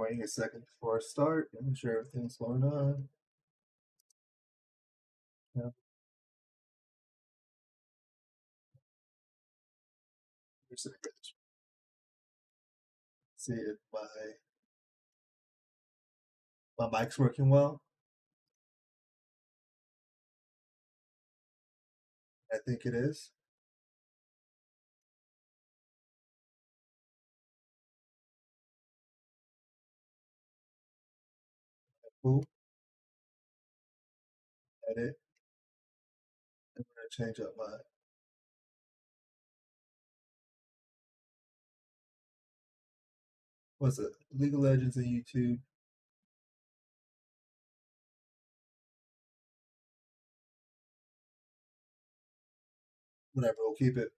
Waiting a second before I start. Making sure everything's going on. Yeah. Here's the bridge. See if my mic's working well. I think it is. Cool. Edit. I'm gonna change up my what's it? League of Legends and YouTube. Whatever, we'll keep it.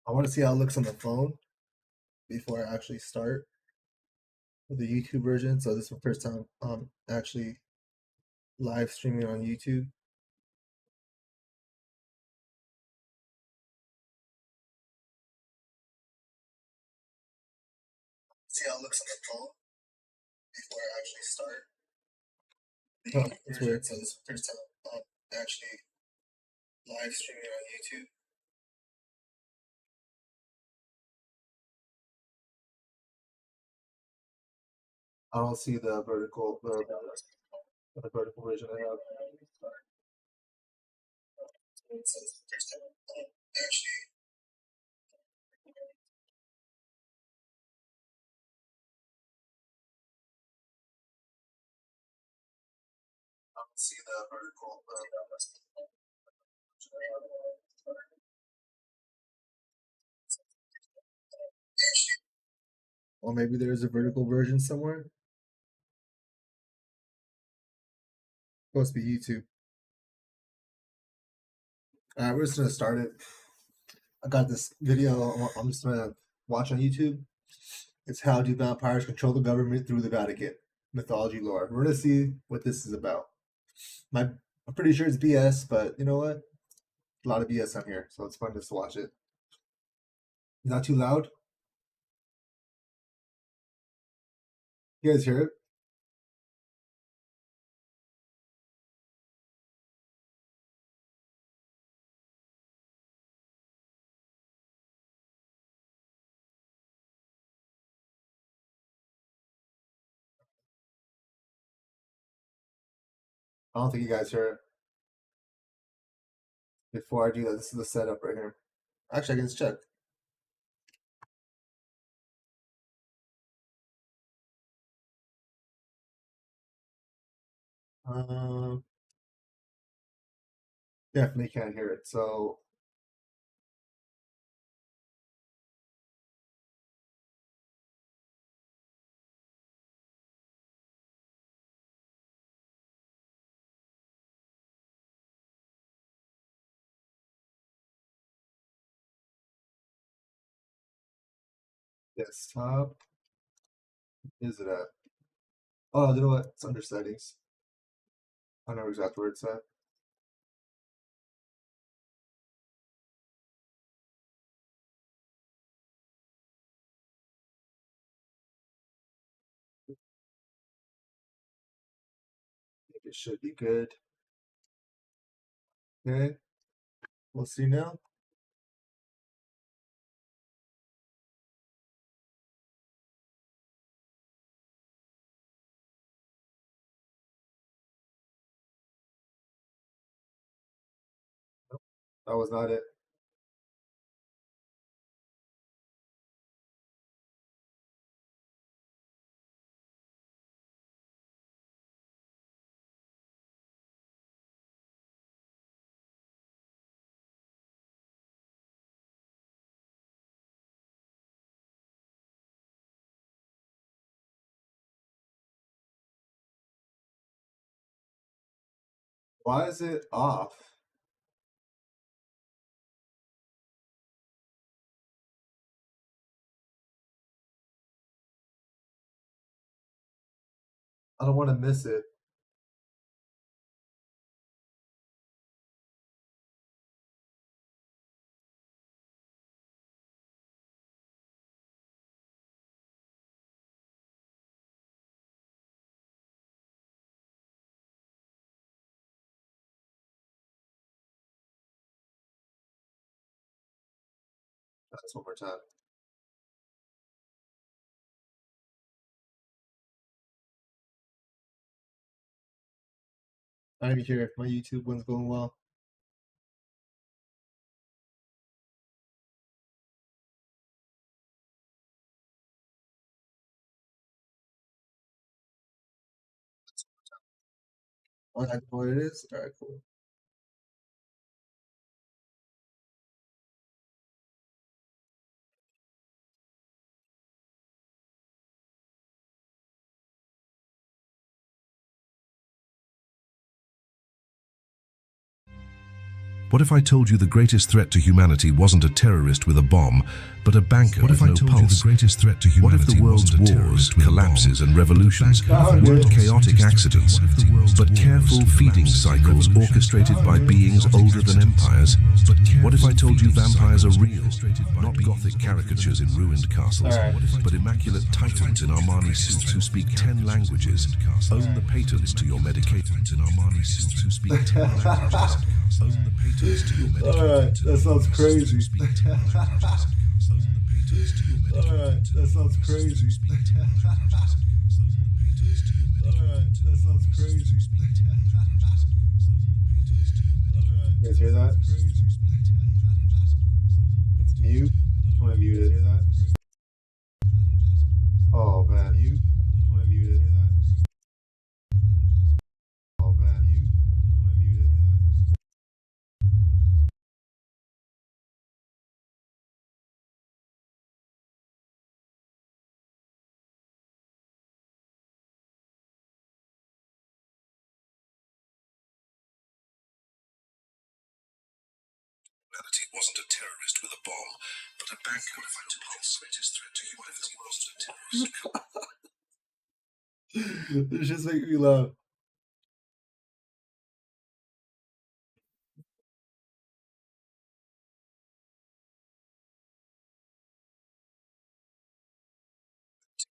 I want to see how it looks on the phone before I actually start with the YouTube version. So this is the first time I'm actually live streaming on YouTube. See how it looks on the phone before I actually start. Oh, that's weird. So this is the first time I'm actually live streaming on YouTube. I don't see the vertical version I have. Actually, I don't see the vertical version I have. Or maybe there's a vertical version somewhere. Supposed to be YouTube. Alright, we're just gonna start it. I got this video I'm just gonna watch on YouTube. It's how do vampires control the government through the Vatican. Mythology lore. We're gonna see what this is about. I'm pretty sure it's BS, but you know what? A lot of BS on here, so it's fun just to watch it. Not too loud. You guys hear it? I don't think you guys hear it. Before I do that, this is the setup right here. Actually, I can just check. Um, Definitely can't hear it. So desktop, is it at? Oh, you know what? It's under settings. I know exactly where it's at. I think it should be good. Okay, we'll see now. That was not it. Why is it off? I don't want to miss it. That's one more time. I didn't hear if my YouTube one's going well. Oh, I know what it is? Alright, cool. What if I told you the greatest threat to humanity wasn't a terrorist with a bomb, but a banker with no pulse? What if the world's wars, collapses and revolutions weren't chaotic accidents, but careful feeding cycles orchestrated by beings older than empires? What if I told you vampires are real, not gothic caricatures in ruined castles, but immaculate titans in Armani suits who speak 10 languages, own the patents to your medications in Armani suits who speak 10 languages, own the patents to your medications. Alright, that sounds crazy. Alright, that sounds crazy. Alright, that sounds crazy. You guys hear that? It's mute. I want to mute it. Hear that? Oh man, mute. I want to mute it. Hear that? Oh man, mute. I want to mute it. Hear that? Humanity wasn't a terrorist with a bomb, but a banker with no pulse. Greatest threat to humanity wasn't a terrorist. This just makes me laugh.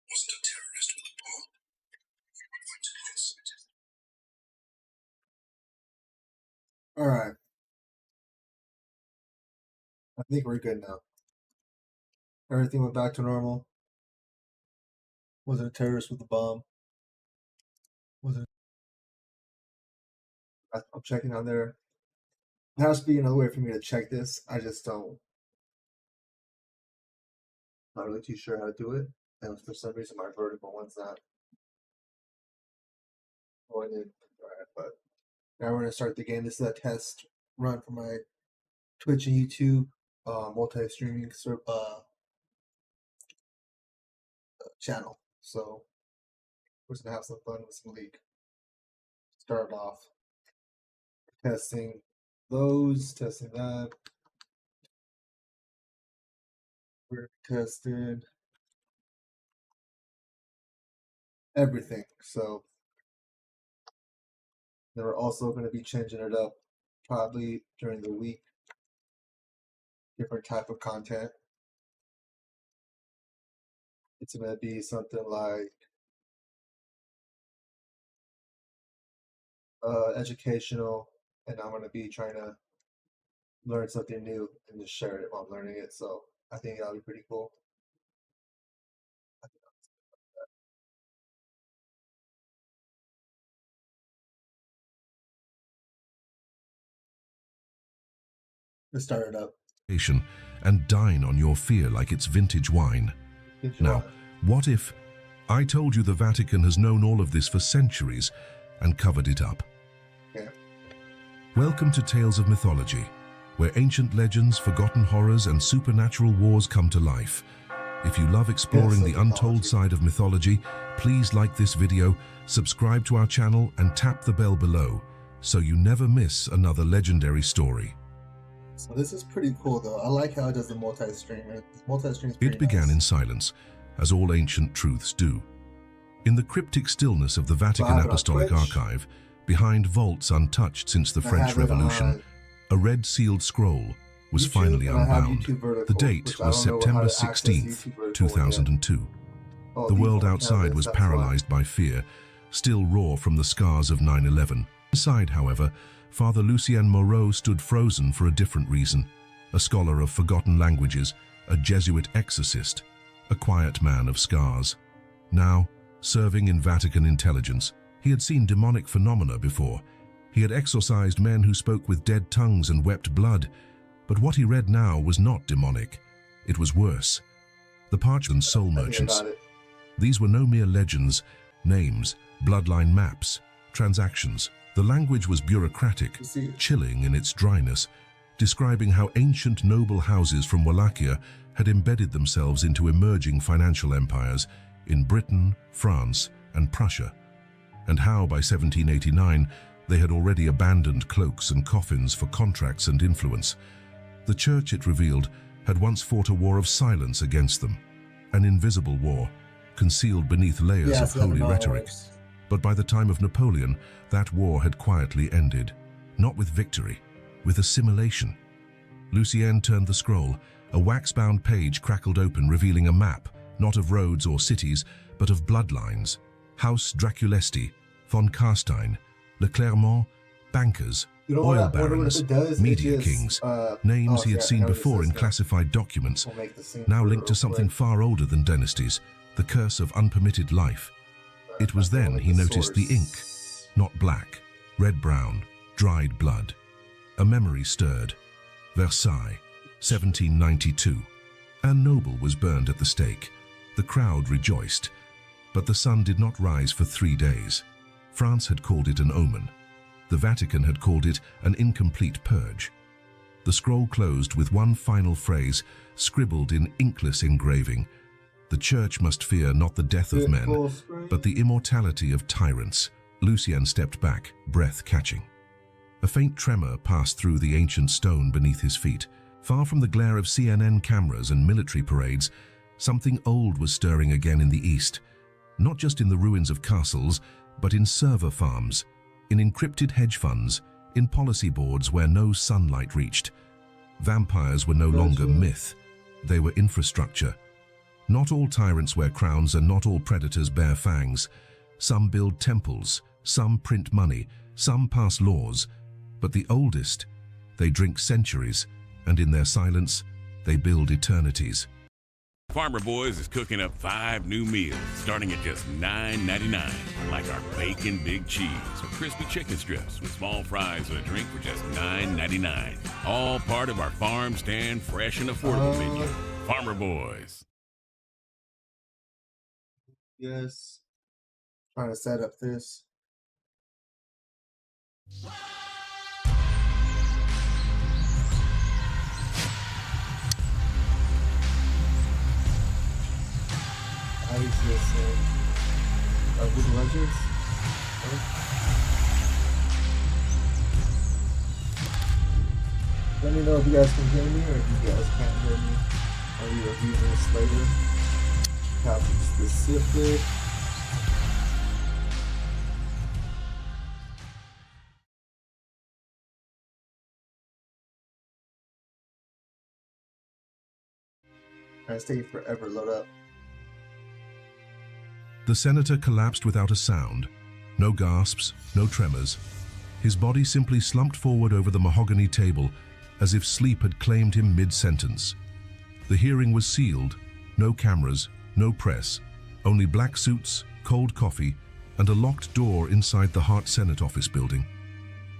Wasn't a terrorist with a bomb. Alright. I think we're good now. Everything went back to normal. Wasn't a terrorist with a bomb. Wasn't. I'm checking on there. There has to be another way for me to check this. I just don't. Not really too sure how to do it. And for some reason, my vertical one's not going in. Alright, but now we're gonna start the game. This is a test run for my Twitch and YouTube multi-streaming channel. So we're just gonna have some fun with some league. Start off testing those, testing that. We're testing everything. So then we're also going to be changing it up probably during the week. Different type of content. It's going to be something like educational, and I'm going to be trying to learn something new and just share it while I'm learning it. So I think that'll be pretty cool. Let's start it up. And dine on your fear like it's vintage wine. Now, what if I told you the Vatican has known all of this for centuries and covered it up? Yeah. Welcome to Tales of Mythology, where ancient legends, forgotten horrors, and supernatural wars come to life. If you love exploring the untold side of mythology, please like this video, subscribe to our channel, and tap the bell below so you never miss another legendary story. So this is pretty cool though. I like how it does the multi-stream. It began in silence, as all ancient truths do. In the cryptic stillness of the Vatican Apostolic Archive, behind vaults untouched since the French Revolution, a red-sealed scroll was finally unbound. The date was September 16th, 2002. The world outside was paralyzed by fear, still raw from the scars of 9/11. Inside, however, Father Lucien Moreau stood frozen for a different reason. A scholar of forgotten languages, a Jesuit exorcist, a quiet man of scars. Now, serving in Vatican intelligence, he had seen demonic phenomena before. He had exorcised men who spoke with dead tongues and wept blood. But what he read now was not demonic. It was worse. The parchment soul merchants. These were no mere legends, names, bloodline maps, transactions. The language was bureaucratic, chilling in its dryness, describing how ancient noble houses from Wallachia had embedded themselves into emerging financial empires in Britain, France, and Prussia, and how by 1789 they had already abandoned cloaks and coffins for contracts and influence. The church, it revealed, had once fought a war of silence against them, an invisible war, concealed beneath layers of holy rhetoric. But by the time of Napoleon, that war had quietly ended, not with victory, with assimilation. Lucien turned the scroll. A wax-bound page crackled open, revealing a map, not of roads or cities, but of bloodlines. House Draculesti, von Carstein, Le Clermont, bankers, oil barons, media kings, names he had seen before in classified documents, now linked to something far older than dynasties, the curse of unpermitted life. It was then he noticed the ink, not black, red-brown, dried blood. A memory stirred. Versailles, 1792. Anne Noble was burned at the stake. The crowd rejoiced, but the sun did not rise for 3 days. France had called it an omen. The Vatican had called it an incomplete purge. The scroll closed with one final phrase, scribbled in inkless engraving. The church must fear not the death of men, but the immortality of tyrants. Lucien stepped back, breath catching. A faint tremor passed through the ancient stone beneath his feet. Far from the glare of CNN cameras and military parades, something old was stirring again in the east. Not just in the ruins of castles, but in server farms, in encrypted hedge funds, in policy boards where no sunlight reached. Vampires were no longer myth. They were infrastructure. Not all tyrants wear crowns and not all predators bear fangs. Some build temples, some print money, some pass laws. But the oldest, they drink centuries, and in their silence, they build eternities. Farmer Boys is cooking up 5 new meals starting at just $9.99, like our bacon big cheese or crispy chicken strips with small fries and a drink for just $9.99. All part of our farm stand fresh and affordable menu. Farmer Boys. Yes. Trying to set up this. How is this? Google Legends? Let me know if you guys can hear me or if you guys can't hear me. I'll be reviewing this later. Topic specific. It's taking forever to load up. The senator collapsed without a sound. No gasps, no tremors. His body simply slumped forward over the mahogany table, as if sleep had claimed him mid-sentence. The hearing was sealed. No cameras, no press. Only black suits, cold coffee, and a locked door inside the Hart Senate office building.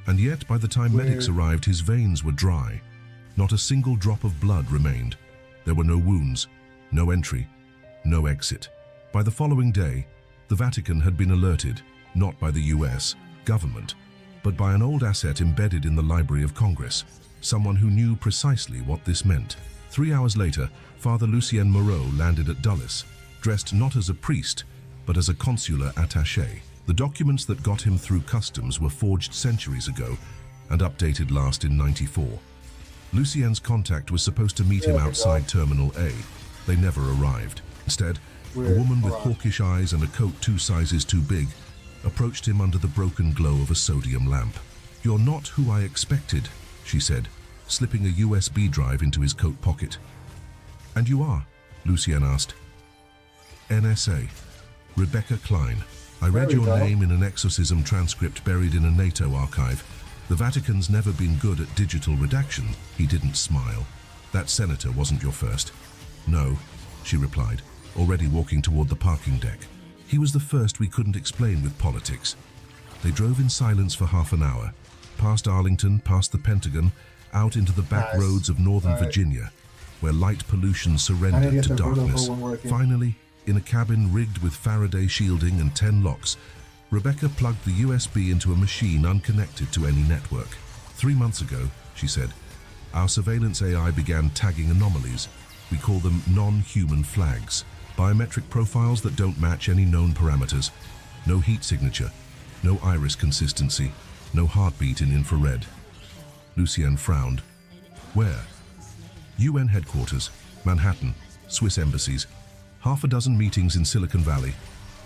And yet, by the time medics arrived, his veins were dry. Not a single drop of blood remained. There were no wounds, no entry, no exit. By the following day, the Vatican had been alerted, not by the US government, but by an old asset embedded in the Library of Congress, someone who knew precisely what this meant. 3 hours later, Father Lucien Moreau landed at Dulles, dressed not as a priest, but as a consular attaché. The documents that got him through customs were forged centuries ago and updated last in '94. Lucien's contact was supposed to meet him outside Terminal A. They never arrived. Instead, a woman with hawkish eyes and a coat 2 sizes too big approached him under the broken glow of a sodium lamp. "You're not who I expected," she said, slipping a USB drive into his coat pocket. "And you are?" Lucien asked. "NSA. Rebecca Klein. I read your name in an exorcism transcript buried in a NATO archive. The Vatican's never been good at digital redaction." He didn't smile. That senator wasn't your first. No, she replied, already walking toward the parking deck. He was the first we couldn't explain with politics. They drove in silence for half an hour, past Arlington, past the Pentagon, out into the back roads of Northern Virginia, where light pollution surrendered to darkness. Finally, in a cabin rigged with Faraday shielding and 10 locks, Rebecca plugged the USB into a machine unconnected to any network. 3 months ago, she said, our surveillance AI began tagging anomalies. We call them non-human flags, biometric profiles that don't match any known parameters. No heat signature, no iris consistency, no heartbeat in infrared. Lucienne frowned. Where? UN headquarters, Manhattan, Swiss embassies, half a dozen meetings in Silicon Valley.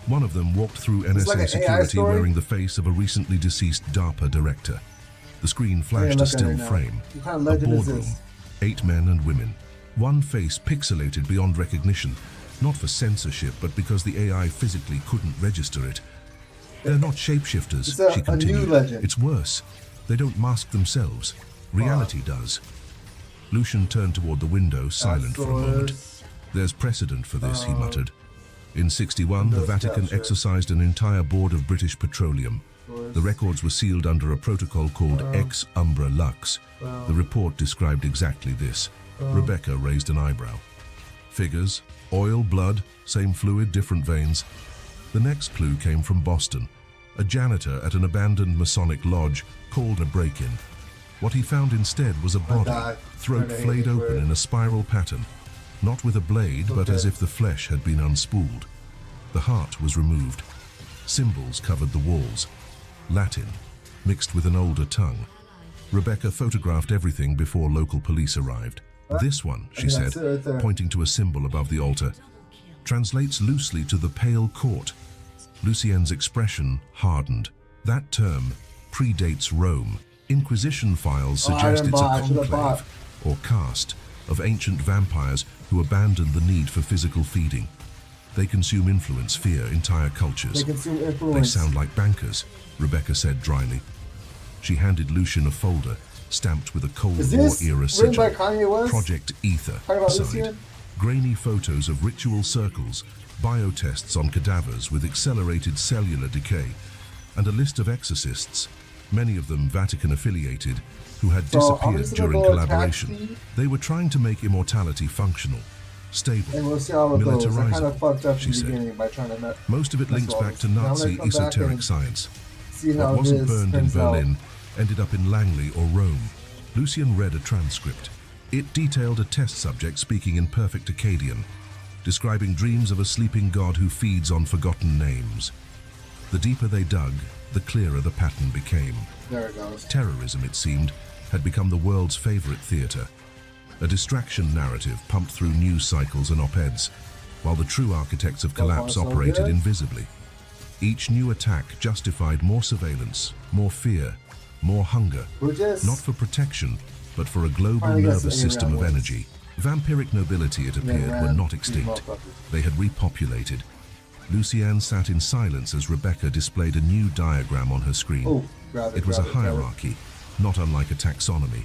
One of them walked through NSA security wearing the face of a recently deceased DARPA director. The screen flashed a still frame. A boardroom, 8 men and women. One face pixelated beyond recognition, not for censorship, but because the AI physically couldn't register it. They're not shapeshifters, she continued. It's worse. They don't mask themselves. Reality does. Lucian turned toward the window, silent for a moment. There's precedent for this, he muttered. In '61, the Vatican exercised an entire board of British Petroleum. The records were sealed under a protocol called Ex Umbra Lux. The report described exactly this. Rebecca raised an eyebrow. Figures, oil, blood, same fluid, different veins. The next clue came from Boston. A janitor at an abandoned Masonic lodge called a break-in. What he found instead was a body, throat flayed open in a spiral pattern. Not with a blade, but as if the flesh had been unspooled. The heart was removed. Symbols covered the walls. Latin, mixed with an older tongue. Rebecca photographed everything before local police arrived. This one, she said, pointing to a symbol above the altar, translates loosely to the Pale Court. Lucienne's expression hardened. That term predates Rome. Inquisition files suggest it's a conclave, or caste, of ancient vampires who abandoned the need for physical feeding. They consume influence, fear entire cultures. They sound like bankers, Rebecca said dryly. She handed Lucian a folder, stamped with a Cold War-era sigil. Project Ether, signed. Grainy photos of ritual circles, biotests on cadavers with accelerated cellular decay, and a list of exorcists, many of them Vatican-affiliated, who had disappeared during collaboration. They were trying to make immortality functional, stable, militarizable, she said. Most of it links back to Nazi esoteric science. What wasn't burned in Berlin ended up in Langley or Rome. Lucian read a transcript. It detailed a test subject speaking in perfect Akkadian, describing dreams of a sleeping god who feeds on forgotten names. The deeper they dug, the clearer the pattern became. There it goes. Terrorism, it seemed, had become the world's favorite theater. A distraction narrative pumped through news cycles and op-eds, while the true architects of collapse operated invisibly. Each new attack justified more surveillance, more fear, more hunger, not for protection, but for a global nervous system of energy. Vampiric nobility, it appeared, were not extinct. They had repopulated. Lucienne sat in silence as Rebecca displayed a new diagram on her screen. It was a hierarchy, not unlike a taxonomy.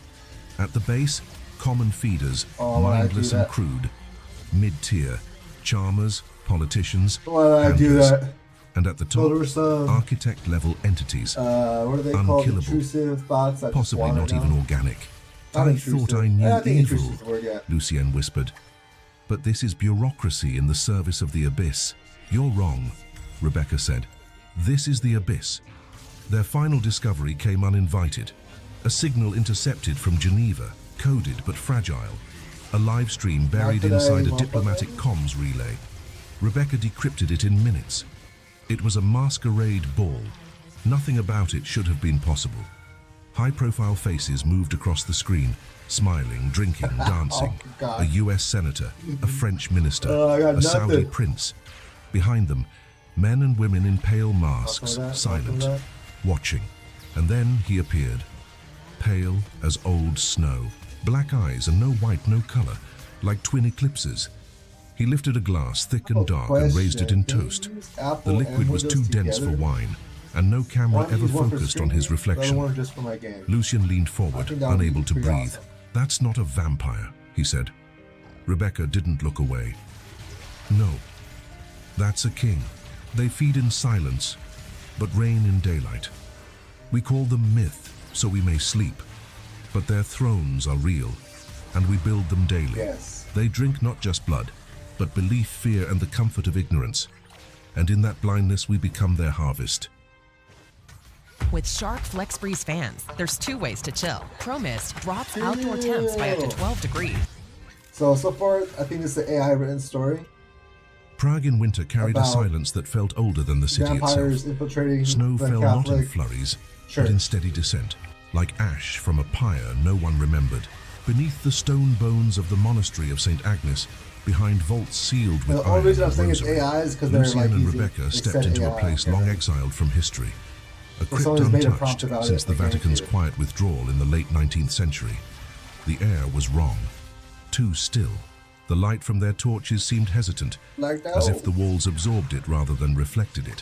At the base, common feeders, mindless and crude. Mid-tier, charmers, politicians, handlers. And at the top, architect-level entities, unkillable, possibly not even organic. I thought I knew evil, Lucienne whispered. But this is bureaucracy in the service of the abyss. You're wrong, Rebecca said. This is the abyss. Their final discovery came uninvited. A signal intercepted from Geneva, coded but fragile. A live stream buried inside a diplomatic comms relay. Rebecca decrypted it in minutes. It was a masquerade ball. Nothing about it should have been possible. High-profile faces moved across the screen, smiling, drinking, dancing. A US senator, a French minister, a Saudi prince. Behind them, men and women in pale masks, silent, watching. And then he appeared, pale as old snow, black eyes and no white, no color, like twin eclipses. He lifted a glass, thick and dark, and raised it in toast. The liquid was too dense for wine, and no camera ever focused on his reflection. Lucian leaned forward, unable to breathe. That's not a vampire, he said. Rebecca didn't look away. No, that's a king. They feed in silence, but reign in daylight. We call them myth, so we may sleep, but their thrones are real, and we build them daily. Yes. They drink not just blood, but belief, fear, and the comfort of ignorance. And in that blindness we become their harvest. With Shark FlexBreeze fans, there's 2 ways to chill. ProMist drops outdoor temps by up to 12 degrees. So far, I think this is an AI written story. Prague in winter carried a About silence that felt older than the city vampires itself. infiltrating Snow the fell not in Catholic flurries, church. but in steady descent, like ash from a pyre no one remembered. Beneath the stone bones of the monastery of St. Agnes, behind vaults sealed with The iron only reason I'm and saying it's rosary, AI is because they're Lucian like and using, Rebecca they stepped said into AI, a place long exiled from history. A crypt someone's made a prompt untouched about since it, the I guarantee Vatican's it. quiet withdrawal in the late 19th century. The air was wrong, too still. The light from their torches seemed hesitant, Like that. as if the walls absorbed it rather than reflected it.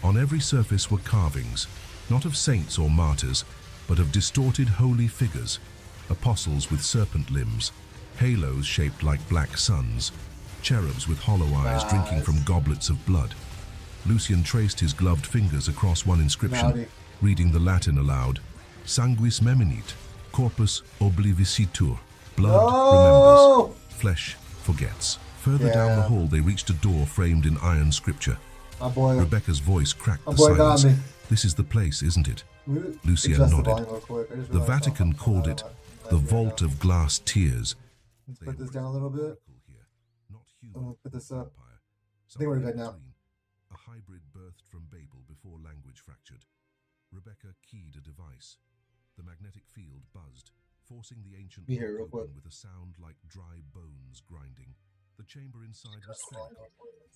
On every surface were carvings, not of saints or martyrs, but of distorted holy figures, apostles with serpent limbs, halos shaped like black suns, cherubs with hollow eyes drinking from goblets of blood. Lucian traced his gloved fingers across one inscription, Naughty. reading the Latin aloud: Sanguis meminit, corpus oblivicitur. Blood remembers, flesh forgets. Further down the Yeah. hall they reached a door framed in iron scripture. My boy. Rebecca's voice cracked My the boy got silence. me. This is the place, isn't it? Lucian Adjust the nodded. volume real quick. I just The realized Vatican I'm called not it on the right Vault now. of Glass Tears. Let's put this down a little bit. I'm gonna put this up. I think we're good now. A hybrid birthed from Babel before language fractured. Rebecca keyed a device. The magnetic field buzzed, forcing the ancient Be here book real open quick. with a sound like dry bones grinding. The chamber inside was spherical,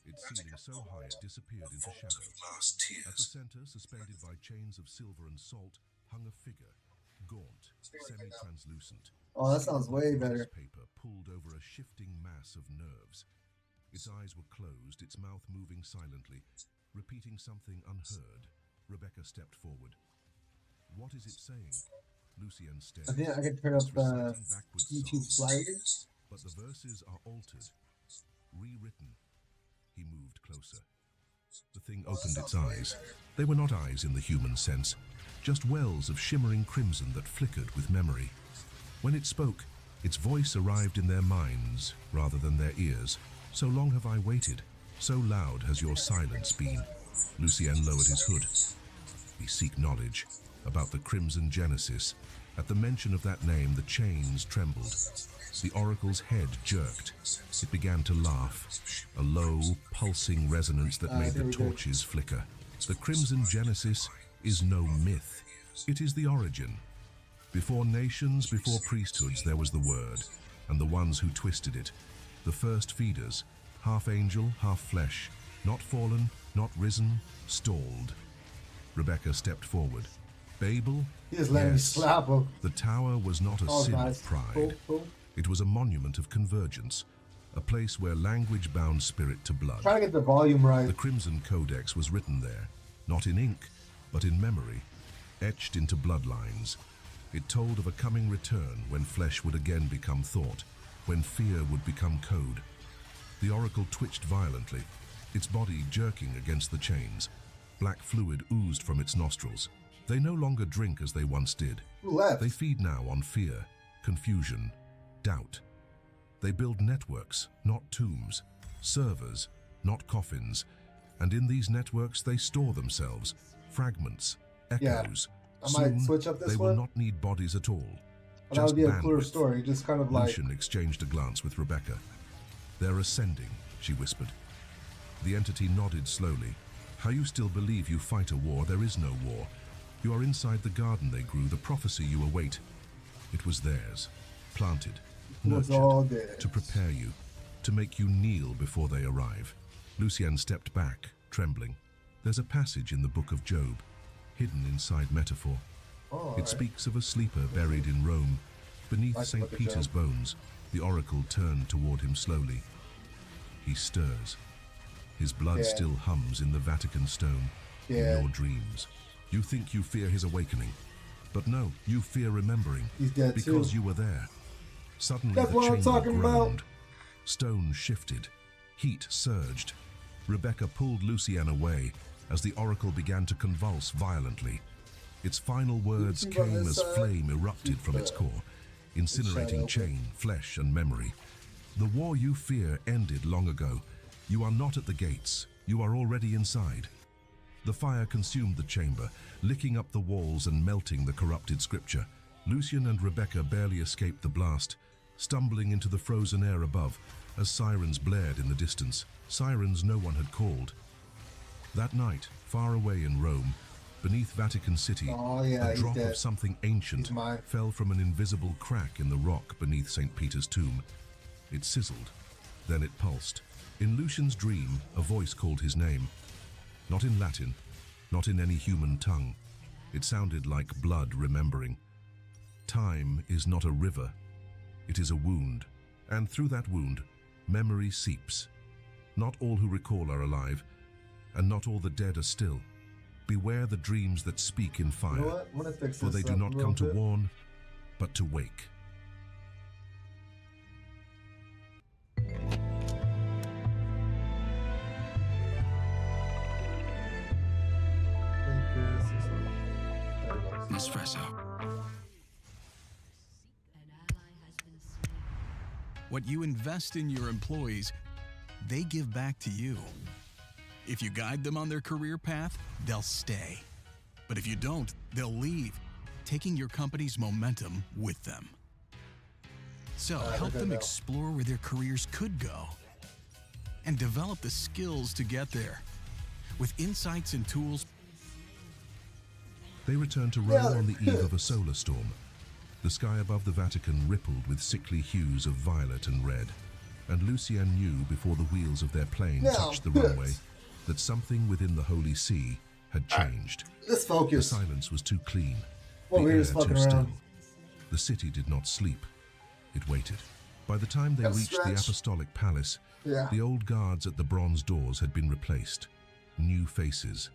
its ceiling so high it disappeared into shadow. At the center, suspended by chains of silver and salt, hung a figure, gaunt, semi-translucent. Oh, that sounds way better. Paper pulled over a shifting mass of nerves. Its eyes were closed, its mouth moving silently, repeating something unheard. Rebecca stepped forward. What is it saying? Lucian stared. I think I can turn up It's the reciting backwards YouTube songs, sliders. but the verses are altered, rewritten. He moved closer. The thing opened its eyes. They were not eyes in the human sense, just wells of shimmering crimson that flickered with memory. When it spoke, its voice arrived in their minds rather than their ears. So long have I waited. So loud has your silence been. Lucien lowered his hood. We seek knowledge about the Crimson Genesis. At the mention of that name, the chains trembled. The oracle's head jerked. It began to laugh, a low, pulsing resonance that made the torches flicker. The Crimson Genesis is no myth. It is the origin. Before nations, before priesthoods, there was the word, and the ones who twisted it. The first feeders, half angel, half flesh, not fallen, not risen, stalled. Rebecca stepped forward. Babel? He just let me Yes. slap him. The tower was not a Oh, sin nice. of pride. Cool, cool. It was a monument of convergence, a place where language bound spirit to blood. Trying to get the volume right. The Crimson Codex was written there, not in ink, but in memory, etched into bloodlines. It told of a coming return when flesh would again become thought, when fear would become code. The oracle twitched violently, its body jerking against the chains. Black fluid oozed from its nostrils. They no longer drink as they once did. Who left? They feed now on fear, confusion, doubt. They build networks, not tombs, servers, not coffins, and in these networks they store themselves, fragments, echoes. I might Soon, switch up this they one. will not need bodies at all. But that would be a cooler bandwidth. story. Just kind of like Lucian exchanged a glance with Rebecca. They're ascending, she whispered. The entity nodded slowly. How you still believe you fight a war? There is no war. You are inside the garden they grew, the prophecy you await. It was theirs, planted, it was all nurtured, dead. to prepare you, to make you kneel before they arrive. Lucien stepped back, trembling. There's a passage in the book of Job, hidden inside metaphor. Oh, It speaks of a sleeper buried in Rome. Beneath Like the St. book of Peter's Job. bones, the oracle turned toward him slowly. He stirs. His blood Yeah. still hums in the Vatican stone, Yeah. in your dreams. You think you fear his awakening, but no, you fear remembering, He's dead because too. you were there. Suddenly That's the what I'm chamber talking about. groaned. Stone shifted. Heat surged. Rebecca pulled Lucienne away as the oracle began to convulse violently. Its final words came as flame erupted from its core, incinerating chain, flesh, and memory. The war you fear ended long ago. You are not at the gates. You are already inside. The fire consumed the chamber, licking up the walls and melting the corrupted scripture. Lucienne and Rebecca barely escaped the blast, stumbling into the frozen air above as sirens blared in the distance, sirens no one had called. That night, far away in Rome, beneath Vatican City, a drop of something ancient fell from an invisible crack in the rock beneath St. Peter's tomb. It sizzled, then it pulsed. In Lucien's dream, a voice called his name. Not in Latin, not in any human tongue. It sounded like blood remembering. Time is not a river, it is a wound, and through that wound, memory seeps. Not all who recall are alive, and not all the dead are still. Beware the dreams that speak in fire, You know what? I'm gonna fix for they this do up not a come to little bit. warn, but to wake. Espresso. What you invest in your employees, they give back to you. If you guide them on their career path, they'll stay. But if you don't, they'll leave, taking your company's momentum with them. So help them explore where their careers could go and develop the skills to get there. With insights and tools, They returned to Rome on the eve of a solar storm. The sky above the Vatican rippled with sickly hues of violet and red, and Lucienne knew before the wheels of their plane touched the runway that something within the Holy See had changed. Let's The focus. silence was too clean, Well, the we're air just too fucking still. around. The city did not sleep. It waited. By the time they Gotta reached the stretch. Apostolic Palace, Yeah. the old guards at the bronze doors had been replaced. New faces,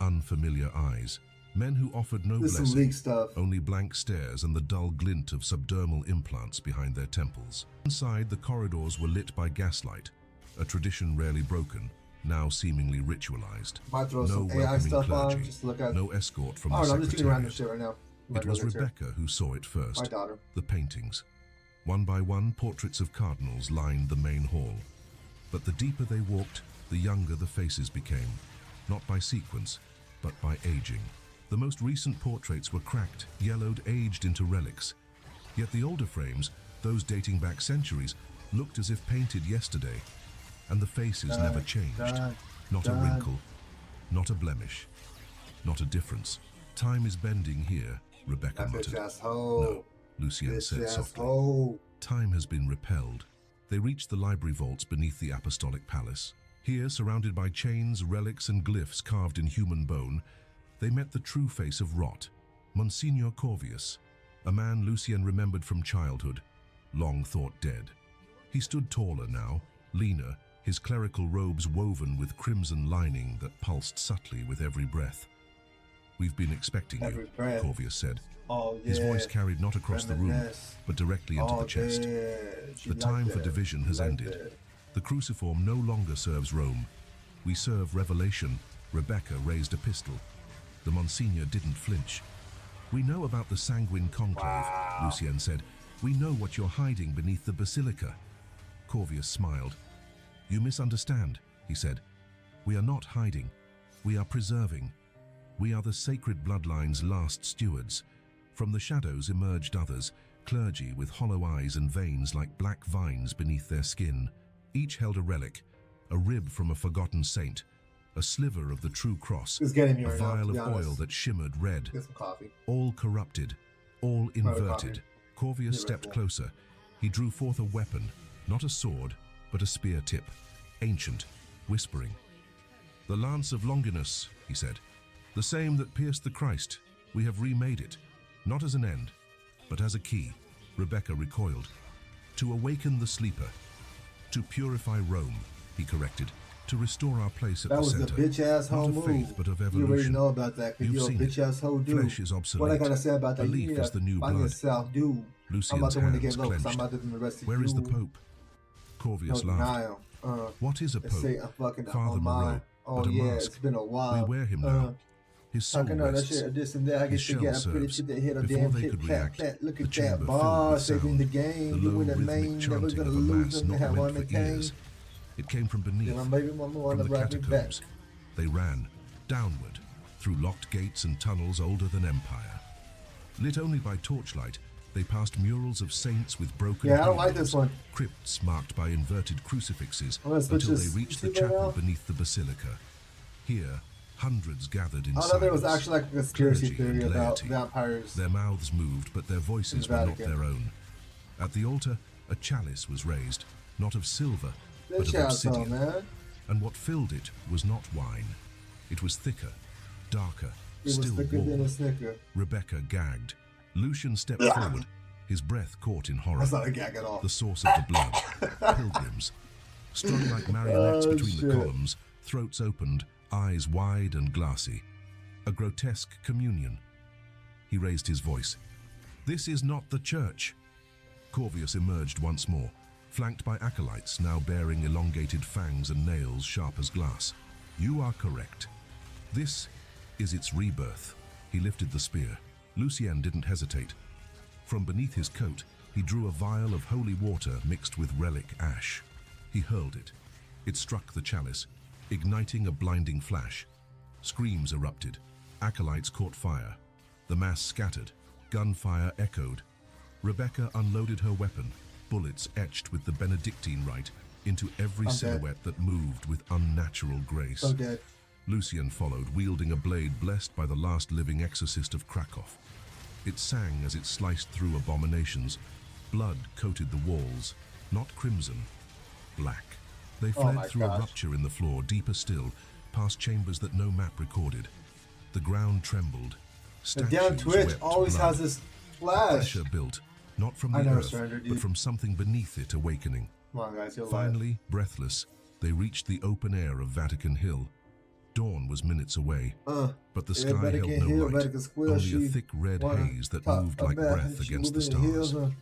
unfamiliar eyes, men who offered no This is some blessing, leak stuff. only blank stares and the dull glint of subdermal implants behind their temples. Inside, the corridors were lit by gaslight, a tradition rarely broken, now seemingly ritualized. Might throw No some AI welcoming stuff on clergy, just to look at. no escort from I the don't know, I'm just getting around secretariat. this shit right now. My It was brother's here. Rebecca who saw it first. My daughter. The paintings. One by one, portraits of cardinals lined the main hall. But the deeper they walked, the younger the faces became. Not by sequence, but by aging. The most recent portraits were cracked, yellowed, aged into relics. Yet the older frames, those dating back centuries, looked as if painted yesterday. And the faces never changed. Not a wrinkle, not a blemish, not a difference. Time is bending here, Rebecca That bitch muttered. asshole. No, Lucienne Bitch said softly. asshole. Time has been repelled. They reached the library vaults beneath the Apostolic Palace. Here, surrounded by chains, relics, and glyphs carved in human bone, they met the true face of rot, Monsignor Corvius, a man Lucienne remembered from childhood, long thought dead. He stood taller now, leaner, his clerical robes woven with crimson lining that pulsed subtly with every breath. "We've been expecting Every you," breath. Corvius said. Oh, yeah. His voice carried not across the room, Reminisce. but directly into the chest. Yeah. She The time liked for that. division has She liked ended. that. The cruciform no longer serves Rome. We serve revelation. Rebecca raised a pistol. The Monsignor didn't flinch. "We know about the sanguine conclave," Lucienne said. "We know what you're hiding beneath the basilica." Corvius smiled. "You misunderstand," he said. "We are not hiding. We are preserving. We are the sacred bloodline's last stewards. From the shadows emerged others, clergy with hollow eyes and veins like black vines beneath their skin. Each held a relic, a rib from a forgotten saint, a sliver of the true cross, It's getting me a right now, vial to of be honest. oil that shimmered red. Get some coffee. All corrupted, all inverted. coffee. Corvius Yeah, stepped right. closer. He drew forth a weapon, not a sword, but a spear tip, ancient, whispering. "The lance of Longinus," he said. "The same that pierced the Christ. We have remade it, not as an end, but as a key." Rebecca recoiled. "To awaken the sleeper. To purify Rome," he corrected. to restore our place at That the was the center, bitch asshole not of move. faith but of You already evolution. know about that because You've you're a seen bitch it. asshole dude. Flesh is obsolete. What I gotta say about that? Belief You need is the new find blood. yourself, dude. I'm about Lucien's to want to get hands low because I'm clenched. about to do the rest of Where you. is the Pope? Corvius No laughed. denial. What is a They pope? say I'm fucking Father on mine. Moreau, Oh but a yeah, mask. it's been a while. We wear him now. His soul Talking on that rests. shit, this and that. I His get to shell get pretty serves. shit that hit a Before damn they pit, could pat, react, pat. Look the at chamber that filled bar with saving the sound, game. the You low win a rhythmic main, never chanting gonna of a lose mass them. They not have on meant the for game. ears. It came from beneath, Yeah, my baby mama from wanna the rap me back. catacombs. They ran, downward, through locked gates and tunnels older than empire. Lit only by torchlight, they passed murals of saints with broken Yeah, I don't like halos, this one. crypts marked by inverted crucifixes I'm gonna switch until they this reached the YouTube right chapel now. beneath the basilica. Here, hundreds gathered in I silence. know there was actually like a conspiracy Clergy theory and about laity. vampires. Their mouths moved, but their voices the were not Vatican. their own. At the altar, a chalice was raised, not of silver, but This of asshole, obsidian. man. And what filled it was not wine. It was thicker, darker, It was still thicker than warm. a snicker. Rebecca gagged. Lucian stepped forward, his breath caught in horror. That's not a gag at all. The source of the blood. Pilgrims. Strung like marionettes Oh, between shit. the columns, throats opened, eyes wide and glassy. A grotesque communion. He raised his voice. This is not the church. Corvius emerged once more, flanked by acolytes now bearing elongated fangs and nails sharp as glass. You are correct. This is its rebirth. He lifted the spear. Lucien didn't hesitate. From beneath his coat, he drew a vial of holy water mixed with relic ash. He hurled it. It struck the chalice, igniting a blinding flash. Screams erupted. Acolytes caught fire. The mass scattered. Gunfire echoed. Rebecca unloaded her weapon, bullets etched with the Benedictine rite into every I'm dead. silhouette that moved with unnatural grace. So dead. Lucien followed, wielding a blade blessed by the last living exorcist of Krakow. It sang as it sliced through abominations. Blood coated the walls, not crimson, black. They Oh fled my through a gosh. rupture in the floor, deeper still, past chambers that no map recorded. The ground trembled. The damn Statues Twitch wept always blood. has this flash. Pressure built, not from I the never earth, surrendered, but dude. from something beneath it awakening. Come on, guys, you're alive. Finally, breathless, they reached the open air of Vatican Hill. Dawn was minutes away, but the yeah, sky held Vatican no Hill, light, Vatican Square, only she a thick red wanna haze that top moved a like bath, breath and she against the moving the stars. hills,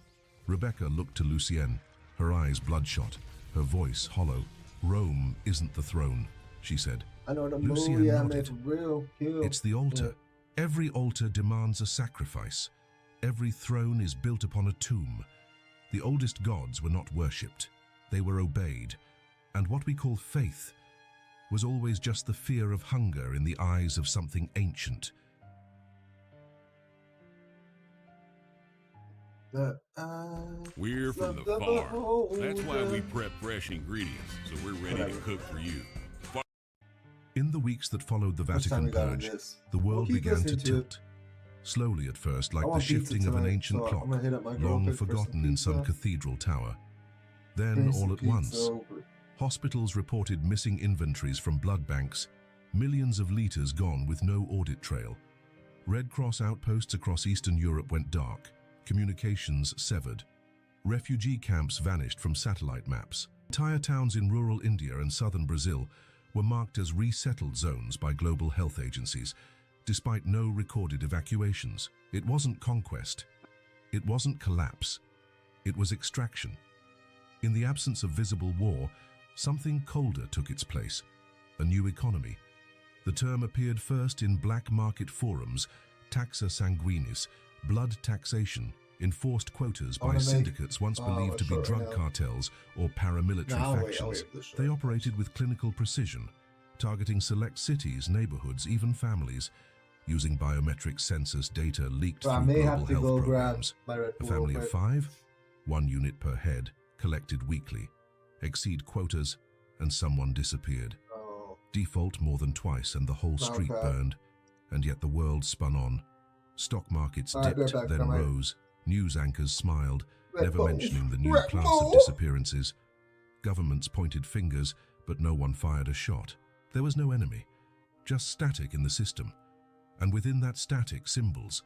Rebecca looked to Lucienne, her eyes bloodshot, her voice hollow. Rome isn't the throne, she said. I know the Lucienne movie I nodded. made for real. Hill. It's the altar. Every altar demands a sacrifice. Every throne is built upon a tomb. The oldest gods were not worshipped. They were obeyed. And what we call faith was always just the fear of hunger in the eyes of something ancient. We're from the farm. That's why we prep fresh ingredients, so we're ready to cook for you. In the weeks that followed the Much time Vatican we got on Purge, this? the world We'll keep began to listening to it. tilt. Slowly at first, like I the want pizza shifting of an tonight, ancient so I'm clock, gonna hit up my girl long quick for some forgotten in some pizza. cathedral tower. Then, Finish all the at pizza once, over. hospitals reported missing inventories from blood banks, millions of litres gone with no audit trail. Red Cross outposts across Eastern Europe went dark, communications severed. Refugee camps vanished from satellite maps. Entire towns in rural India and southern Brazil were marked as resettled zones by global health agencies, despite no recorded evacuations. It wasn't conquest. It wasn't collapse. It was extraction. In the absence of visible war, something colder took its place, a new economy. The term appeared first in black market forums, taxa sanguinis, blood taxation, enforced quotas by wanna make- syndicates once believed to be short drug right now. cartels or paramilitary No, I'll wait factions. for the short. They operated with clinical precision, targeting select cities, neighborhoods, even families, using biometric census data leaked So I through may global have to health go grab programs. my Red A Bull family real of quick. 5, 1 unit per head, collected weekly. Exceed quotas, and someone disappeared. Oh, Default more than twice, and the whole street Okay. burned. And yet the world spun on. Stock markets All right, dipped, go back, then come on. rose. News anchors smiled, Red never Bull. mentioning the new Red class Bull. of disappearances. Governments pointed fingers, but no one fired a shot. There was no enemy, just static in the system. And within that static, symbols.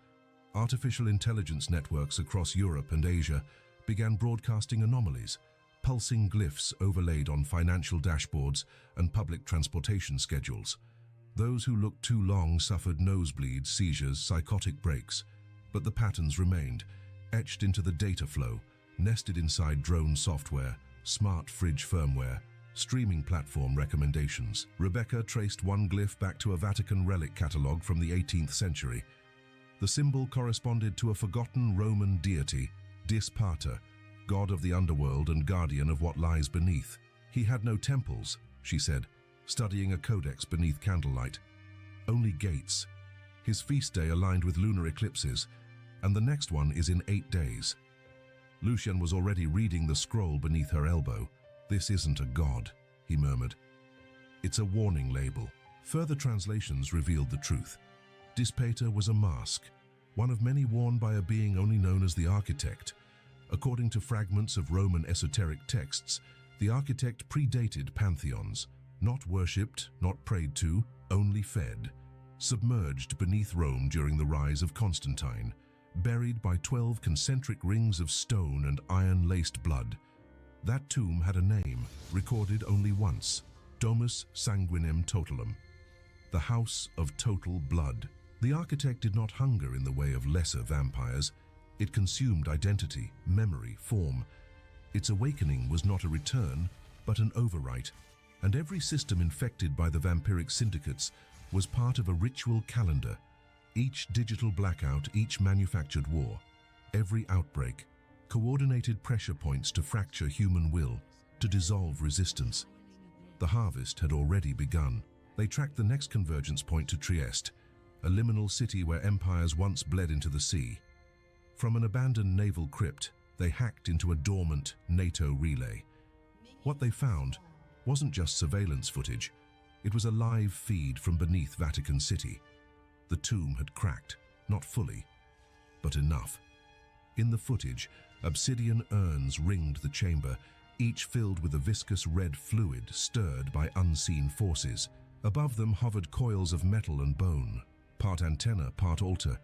Artificial intelligence networks across Europe and Asia began broadcasting anomalies, pulsing glyphs overlaid on financial dashboards and public transportation schedules. Those who looked too long suffered nosebleeds, seizures, psychotic breaks, but the patterns remained, etched into the data flow, nested inside drone software, smart fridge firmware, streaming platform recommendations. Rebecca traced one glyph back to a Vatican relic catalogue from the 18th century. The symbol corresponded to a forgotten Roman deity, Dis Pater, god of the underworld and guardian of what lies beneath. He had no temples, she said, studying a codex beneath candlelight. Only gates. His feast day aligned with lunar eclipses, and the next one is in 8 days. Lucian was already reading the scroll beneath her elbow. "This isn't a god," he murmured. "It's a warning label." Further translations revealed the truth. Dis Pater was a mask, one of many worn by a being only known as the Architect. According to fragments of Roman esoteric texts, the Architect predated pantheons, not worshipped, not prayed to, only fed. Submerged beneath Rome during the rise of Constantine, buried by 12 concentric rings of stone and iron-laced blood. That tomb had a name, recorded only once: Domus Sanguinem Totalum, the House of Total Blood. The Architect did not hunger in the way of lesser vampires. It consumed identity, memory, form. Its awakening was not a return, but an overwrite, and every system infected by the vampiric syndicates was part of a ritual calendar. Each digital blackout, each manufactured war, every outbreak, coordinated pressure points to fracture human will, to dissolve resistance. The harvest had already begun. They tracked the next convergence point to Trieste, a liminal city where empires once bled into the sea. From an abandoned naval crypt, they hacked into a dormant NATO relay. What they found wasn't just surveillance footage. It was a live feed from beneath Vatican City. The tomb had cracked, not fully, but enough. In the footage, obsidian urns ringed the chamber, each filled with a viscous red fluid stirred by unseen forces. Above them hovered coils of metal and bone, part antenna, part altar.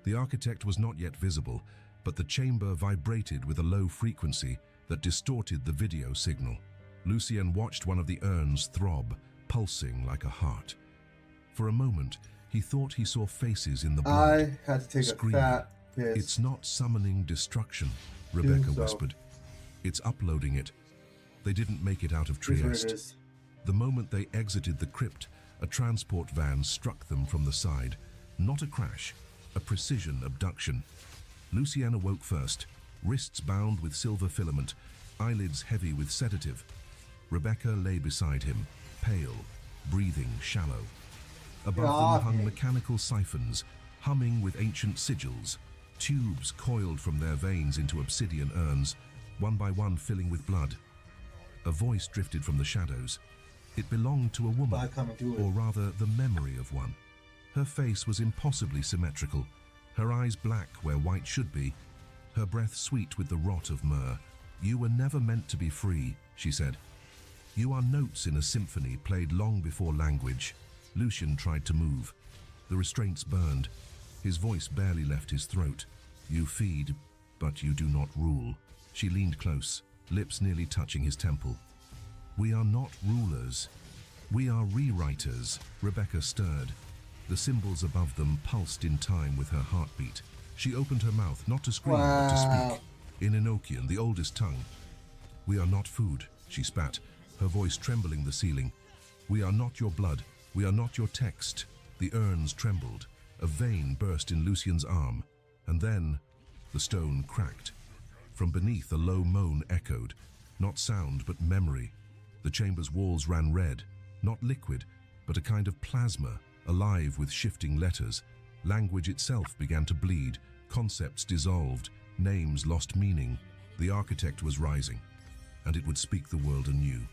The Architect was not yet visible, but the chamber vibrated with a low frequency that distorted the video signal. Lucien watched one of the urns throb, pulsing like a heart. For a moment, he thought he saw faces in the blood. I had to take screaming. a fat piss. "It's not summoning destruction," Rebecca whispered. "It's uploading it." They didn't make it out of Here's what it Trieste. is. The moment they exited the crypt, a transport van struck them from the side. Not a crash, a precision abduction. Lucien awoke first, wrists bound with silver filament, eyelids heavy with sedative. Rebecca lay beside him, pale, breathing shallow. Above them hung mechanical siphons, humming with ancient sigils. Tubes coiled from their veins into obsidian urns, one by one filling with blood. A voice drifted from the shadows. It belonged to a woman, or rather the memory of one. Her face was impossibly symmetrical, her eyes black where white should be, her breath sweet with the rot of myrrh. "You were never meant to be free," she said. "You are notes in a symphony played long before language." Lucien tried to move. The restraints burned. His voice barely left his throat. "You feed, but you do not rule." She leaned close, lips nearly touching his temple. "We are not rulers. We are rewriters." Rebecca stirred. The symbols above them pulsed in time with her heartbeat. She opened her mouth, not to scream, but to speak. In Enochian, the oldest tongue. "We are not food," she spat, her voice trembling the ceiling. "We are not your blood. We are not your text." The urns trembled. A vein burst in Lucien's arm. And then the stone cracked. From beneath, a low moan echoed. Not sound, but memory. The chamber's walls ran red. Not liquid, but a kind of plasma, alive with shifting letters. Language itself began to bleed. Concepts dissolved. Names lost meaning. The Architect was rising, and it would speak the world anew.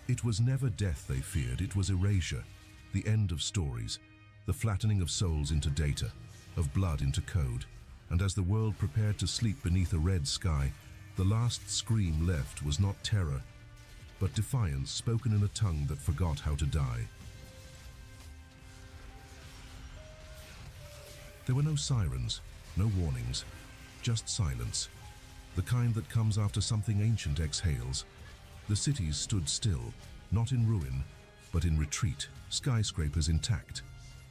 It was never death they feared, it was erasure. The end of stories. The flattening of souls into data, of blood into code. And as the world prepared to sleep beneath a red sky, the last scream left was not terror, but defiance spoken in a tongue that forgot how to die. There were no sirens, no warnings, just silence. the kind that comes after something ancient exhales. The cities stood still, not in ruin, but in retreat, skyscrapers intact,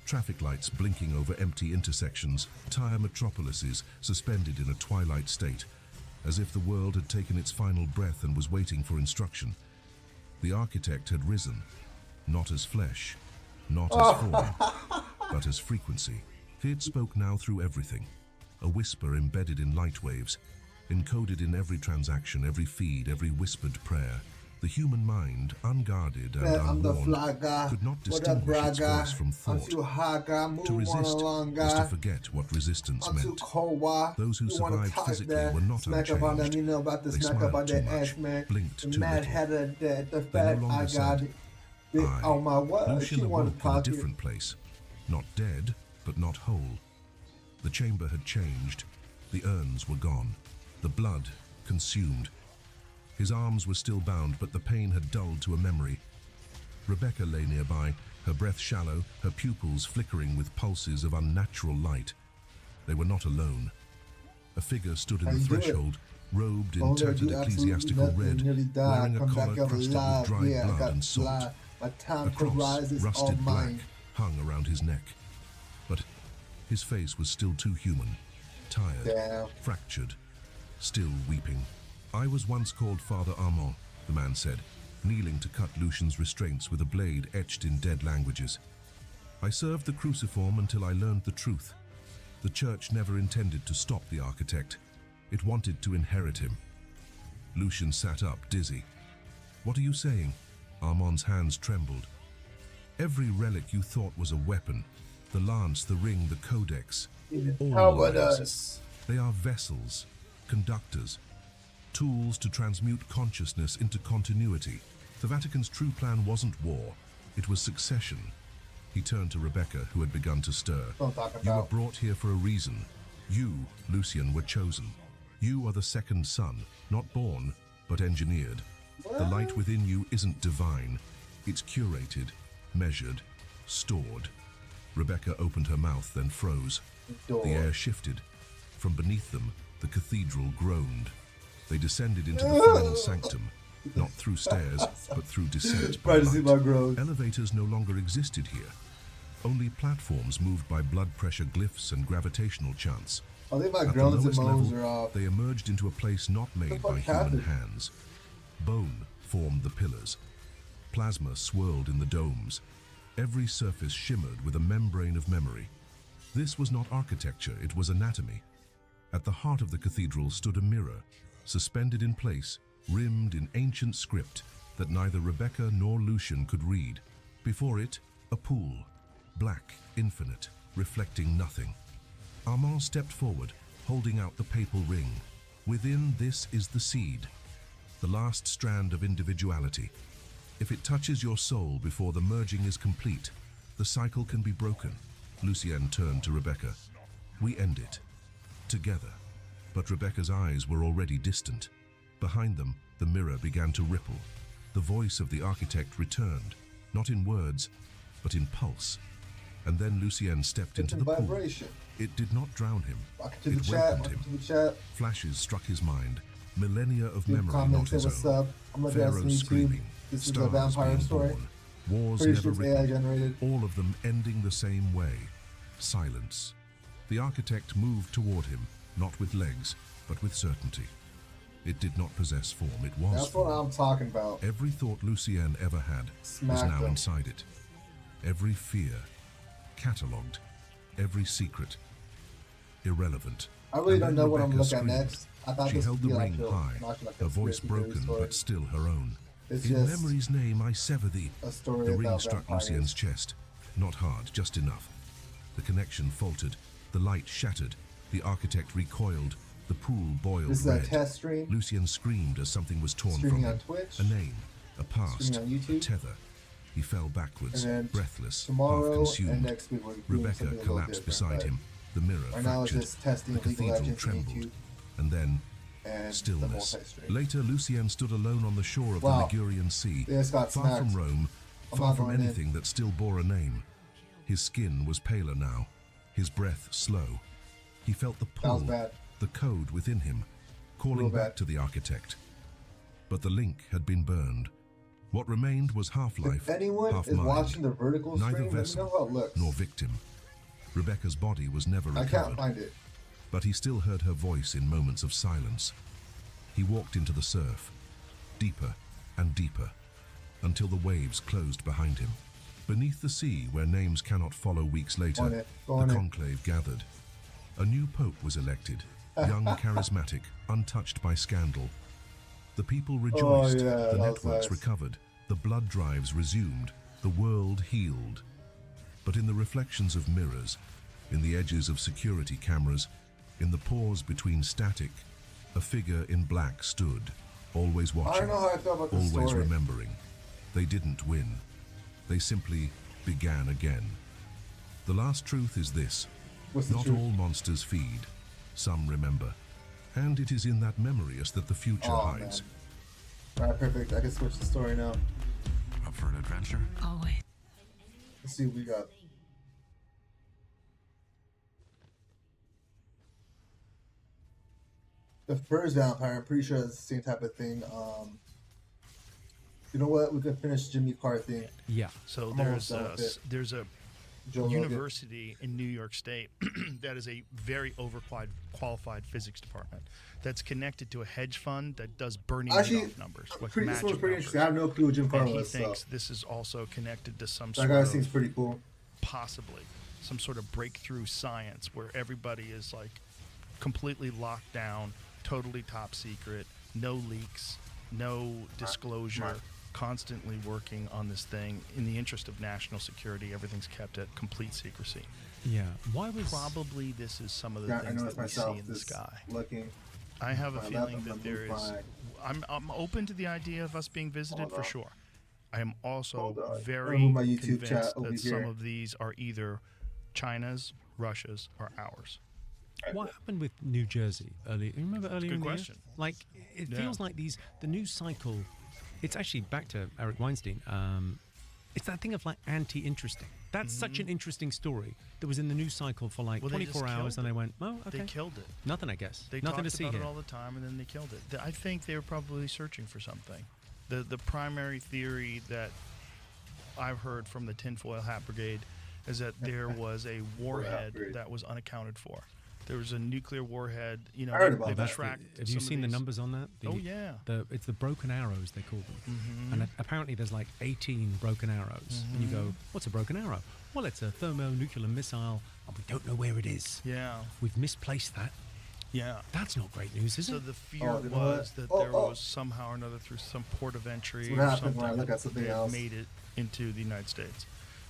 traffic lights blinking over empty intersections, entire metropolises suspended in a twilight state, as if the world had taken its final breath and was waiting for instruction. The architect had risen, not as flesh, not as form, but as frequency. It spoke now through everything, a whisper embedded in light waves, encoded in every transaction, every feed, every whispered prayer. The human mind, unguarded and unwarned, could not distinguish its voice from thought. To resist was to forget what resistance meant. Those who survived physically were not unchanged. They smiled too much, blinked too little. They no longer said, I. Lucian awoke in a different place, not dead, but not whole. The chamber had changed. The urns were gone. The blood consumed. His arms were still bound, but the pain had dulled to a memory. Rebecca lay nearby, her breath shallow, her pupils flickering with pulses of unnatural light. They were not alone. A figure stood in the threshold, robed in tattered ecclesiastical red, wearing a collar crusted with dried blood and salt. A cross, rusted black, hung around his neck. But his face was still too human, tired, fractured, still weeping. I was once called Father Armand, the man said, kneeling to cut Lucian's restraints with a blade etched in dead languages. I served the cruciform until I learned the truth. The church never intended to stop the architect. It wanted to inherit him. Lucian sat up, dizzy. What are you saying? Armand's hands trembled. Every relic you thought was a weapon, the lance, the ring, the codex, all lies. They are vessels, conductors, tools to transmute consciousness into continuity. The Vatican's true plan wasn't war, it was succession. He turned to Rebecca, who had begun to stir. You were brought here for a reason. You, Lucian, were chosen. You are the second son, not born, but engineered. The light within you isn't divine. It's curated, measured, stored. Rebecca opened her mouth, then froze. The air shifted. From beneath them, the cathedral groaned. They descended into the final sanctum, not through stairs, but through descent by light. Elevators no longer existed here. Only platforms moved by blood pressure glyphs and gravitational chants. I think my At the groans and lowest moans level, are off. they emerged into a place not made by human hands. Bone formed the pillars. Plasma swirled in the domes. Every surface shimmered with a membrane of memory. This was not architecture, it was anatomy. At the heart of the cathedral stood a mirror, suspended in place, rimmed in ancient script that neither Rebecca nor Lucian could read. Before it, a pool, black, infinite, reflecting nothing. Armand stepped forward, holding out the papal ring. Within this is the seed, the last strand of individuality. If it touches your soul before the merging is complete, the cycle can be broken. Lucien turned to Rebecca. We end it. Together. But Rebecca's eyes were already distant. Behind them, the mirror began to ripple. The voice of the architect returned, not in words, but in pulse. And then Lucien stepped into the pool. It did not drown him. It welcomed him. Flashes struck his mind. Millennia of memory not his own. Pharaohs screaming. Stars being born. Wars never written. All of them ending the same way. Silence. The architect moved toward him, not with legs, but with certainty. It did not possess form, it was That's form. what I'm talking about. Every thought Lucien ever had was now inside it. Every fear, catalogued. Every secret, irrelevant. I really And don't then know what I'm Rebecca looking at screamed. next. I thought She this held would the be ring high, like her voice broken, story. but still her own. It's In just memory's name, I sever thee. a story The ring about struck vampires. Lucien's chest. Not hard, just enough. The connection faltered. The light shattered. The architect recoiled. The pool boiled This is red. a test stream. Lucien screamed as something was torn Streaming from on him. Twitch. A name, a past, Streaming on a YouTube. tether. He fell backwards, And then breathless, tomorrow and half-consumed. next week we're doing Rebecca something a little collapsed different, beside but him. The mirror Right now it's fractured. just testing The of League of cathedral Legends on trembled. YouTube And then and the stillness. multi-stream. Later, Lucien stood alone on the shore of Wow. the Ligurian Sea, They just got far smacked. from Rome, I'm far not from going in. anything that still bore a name. His skin was paler now, his breath slow. He felt the That was pull, bad. the code within him, calling back to the architect. But the link had been burned. What remained was half-life, If anyone is half-mind. watching the vertical Neither stream, let me vessel know how it looks. nor victim. Rebecca's body was never I recovered. can't find it. But he still heard her voice in moments of silence. He walked into the surf, deeper and deeper, until the waves closed behind him. Beneath the sea, where names cannot follow weeks later, the conclave gathered. A new pope was elected, young, charismatic, untouched by scandal. The people rejoiced, the networks recovered, the blood drives resumed, the world healed. But in the reflections of mirrors, in the edges of security cameras, in the pause between static, a figure in black stood, always watching, I don't know how I felt about this always story. remembering. They didn't win. They simply began again. The last truth is this: What's the not truth? all monsters feed, some remember. And it is in that memory that the future hides. Alright, perfect. I can switch the story now. Up for an adventure? Always. Let's see what we got. The first vampire, I'm pretty sure it's the same type of thing. You know what? We can finish Jimmy Carr thing. Yeah. So I'm there's almost done with there's a Joe Rogan. university in New York State that is a very overqualified physics department that's connected to a hedge fund that does Bernie Actually, Madoff numbers, like this one's magic pretty numbers. interesting. I have no clue who Jim Carr And he was. thinks So. this is also connected to some That sort guy of seems pretty cool. possibly some sort of breakthrough science where everybody is like completely locked down, totally top secret, no leaks, no disclosure, constantly working on this thing in the interest of national security. Everything's kept at complete secrecy. Yeah. Why was Probably this is some of the Yeah, I things noticed that we see myself in the just sky. looking. I have a my feeling laptop that there moved is. by. I'm open to the idea of us being visited Hold for on. sure. I am also Hold on. I'm gonna very move my YouTube convinced chat over that some here. of these are either China's, Russia's, or ours. what happened with New Jersey earlier? You remember earlier good in the question. year? Like, it Yeah. feels like the news cycle. It's actually back to Eric Weinstein. It's that thing of like anti-interesting. That's such an interesting story that was in the news cycle for like Well, they 24 just hours, killed and it. they went, oh, okay. They killed it. Nothing, I guess. They Nothing to talked see about here. it all the time, and then they killed it. I think they were probably searching for something. The primary theory that I've heard from the Tinfoil Hat Brigade is that there was a warhead Brigade. that was unaccounted for. There was a nuclear warhead. You know, I heard about they that. tracked Have you some of seen the these- numbers on that? Oh, yeah. It's the broken arrows, they call them. Mm-hmm. And apparently there's like 18 broken arrows. And you go, what's a broken arrow? Well, it's a thermonuclear missile, and we don't know where it is. Yeah, We've misplaced that. yeah. That's not great news, is So it? the fear Oh, you know was what? that Oh, there oh. was somehow or another through some port of entry That's what or happens something when I look at something they else. made it into the United States.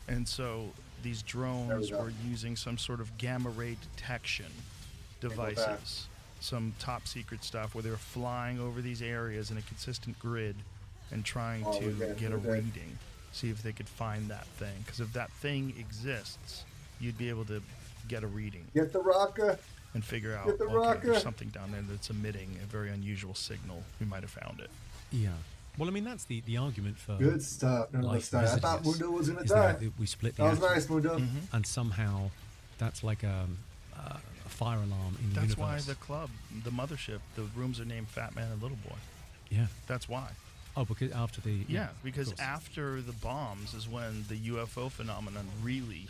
And so these There drones we go. were using some sort of gamma ray detection go back. devices, some top secret stuff where they were flying over these areas in a consistent grid and trying Oh, to we're dead, get a we're dead. reading, see if they could find that thing. Because if that thing exists, you'd be able to get a reading Get the rocker. and figure out, Get the okay, rocker. there's something down there that's emitting a very unusual signal. We might have found it. Yeah. Well, I mean, that's the argument for Good stuff. None of life us died. I visiting thought us, Mundo was gonna is die. that we split the That was atom, nice, Mundo. and somehow that's like a fire alarm in the That's universe. why the club, the mothership, the rooms are named Fat Man and Little Boy. Yeah. That's why. Oh, because after the... Yeah, of because course. after the bombs is when the UFO phenomenon really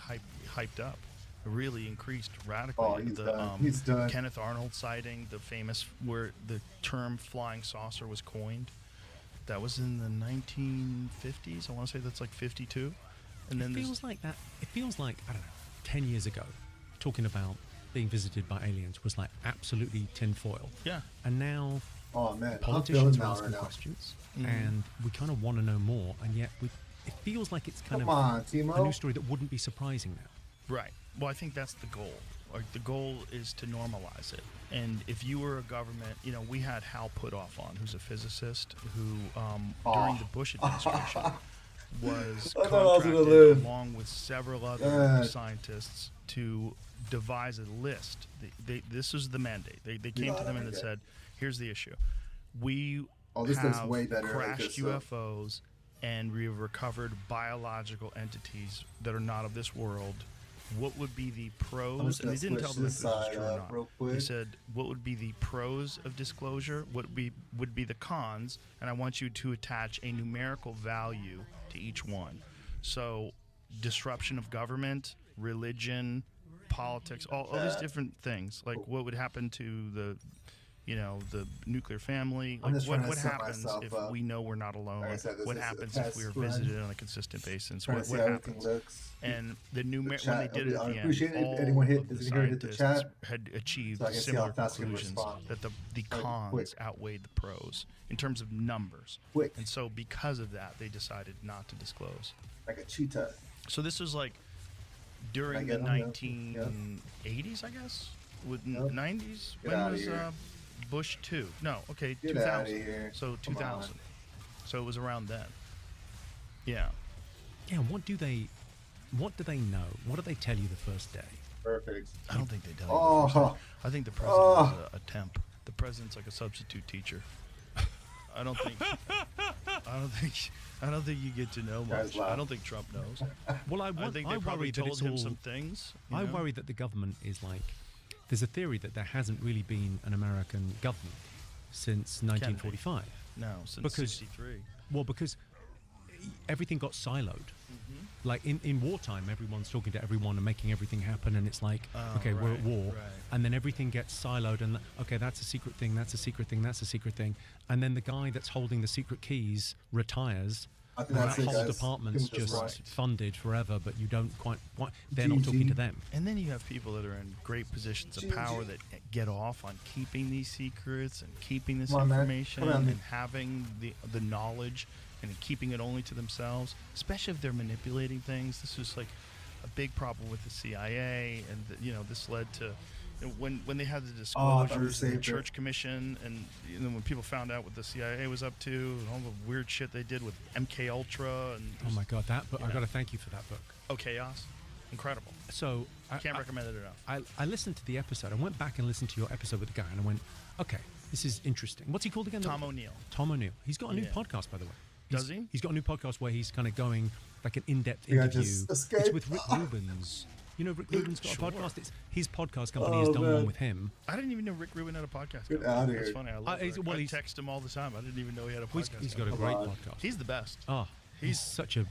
hyped up, really increased radically. Oh, he's the, done. He's done. Kenneth Arnold sighting, the famous where the term flying saucer was coined. That was in the 1950s. I want to say that's like 52. And then It there's feels like that. It feels like, I don't know, 10 years ago, talking about being visited by aliens was like absolutely tinfoil. yeah. And now Oh man, I'm politicians feeling are that asking right now. questions, Mhm. and we kind of want to know more, and yet it feels like it's kind Come of on, a Timo. new story that wouldn't be surprising now. Right. Well, I think that's the goal. Like the goal is to normalize it. And if you were a government, you know, we had Hal Puthoff on, who's a physicist who, during the Bush administration, was I thought I was gonna contracted live. along with several other God. scientists to devise a list. This was the mandate. They came to them and they said, "Here's the issue. We Oh, this looks have way better like crashed this, so- UFOs, and we have recovered biological entities that are not of this world." what would be the I'm pros, just and gonna they didn't tell switch them if this this was side true or up not. real He quick. said, what would be the pros of disclosure, what would be the cons, and I want you to attach a numerical value to each one. So disruption of government, religion, politics, all these different things. Like what would happen to the nuclear family? I'm Like just trying to what set happens myself if up. we know we're not alone? Like I said, this What is a happens if test we are run. visited on a consistent basis? Trying What to see how everything happens? looks. And the when they chat, did it at I the end, appreciate it if all anyone of the is gonna hit the scientists chat had achieved so I can see similar how fast we can conclusions respond. that the Like, cons quick. outweighed the pros in terms of numbers. Quick. And so because of that, they decided not to disclose. Like a cheetah. So this was like during I the get 'em, yeah. 1980s, I guess, with Yep. 90s. Get When outta was here. Bush 2? No, okay, Get 2000. outta here. So Come 2000. on. So it was around then. Yeah. Yeah, what do they know? What do they tell you the first day? Perfect. I don't think they tell you. Oh. the first thing. I think the president is a temp. The president's like a substitute teacher. I don't think. I don't think you get to know Guys much. laugh. I don't think Trump knows. Well, I I think they worry probably that told it's him all. some things. you I know? worry that the government is like. There's a theory that there hasn't really been an American government since 1945. No, since because- '63. Well, because everything got siloed. Like in wartime, everyone's talking to everyone and making everything happen, and it's like, Oh, okay, we're at right, war, right. and then everything gets siloed, and okay, that's a secret thing, that's a secret thing, that's a secret thing, and then the guy that's holding the secret keys retires. I think and that's that it, whole guys. department's Give 'em just this right. funded forever, but you don't quite they're not talking to GG. them. And then you have people that are in great positions of power that get off on keeping these secrets and keeping this Come on, man. information Come on. and having the knowledge and keeping it only to themselves, especially if they're manipulating things. This was like a big problem with the CIA, and this led to when they had the Oh, disclosures, and the saved it. Church Commission, and when people found out what the CIA was up to, and all the weird shit they did with MK Ultra, and Oh my god, that book! I Yeah. got to thank you for that book. Chaos, incredible. So Can't recommend it enough. I listened to the episode. I went back and listened to your episode with the guy, and I went, okay, this is interesting. What's he called again? Tom O'Neill. Tom O'Neill. He's got a new Yeah. podcast, by the way. Does he? He's got a new podcast where he's kind of going like an in-depth Yeah, interview. just It's escape. with Rick Rubin's. You know, Rick Rubin's got Sure. a podcast. It's his podcast company Oh, has done man. one with him. I didn't even know Rick Rubin had a podcast. Get company. outta That's here. funny. I love he's- Rick. well, I he's- text him all the time. I didn't even know he had a He's, podcast. he's got a Come great on. podcast. He's the best. Oh, he's such a.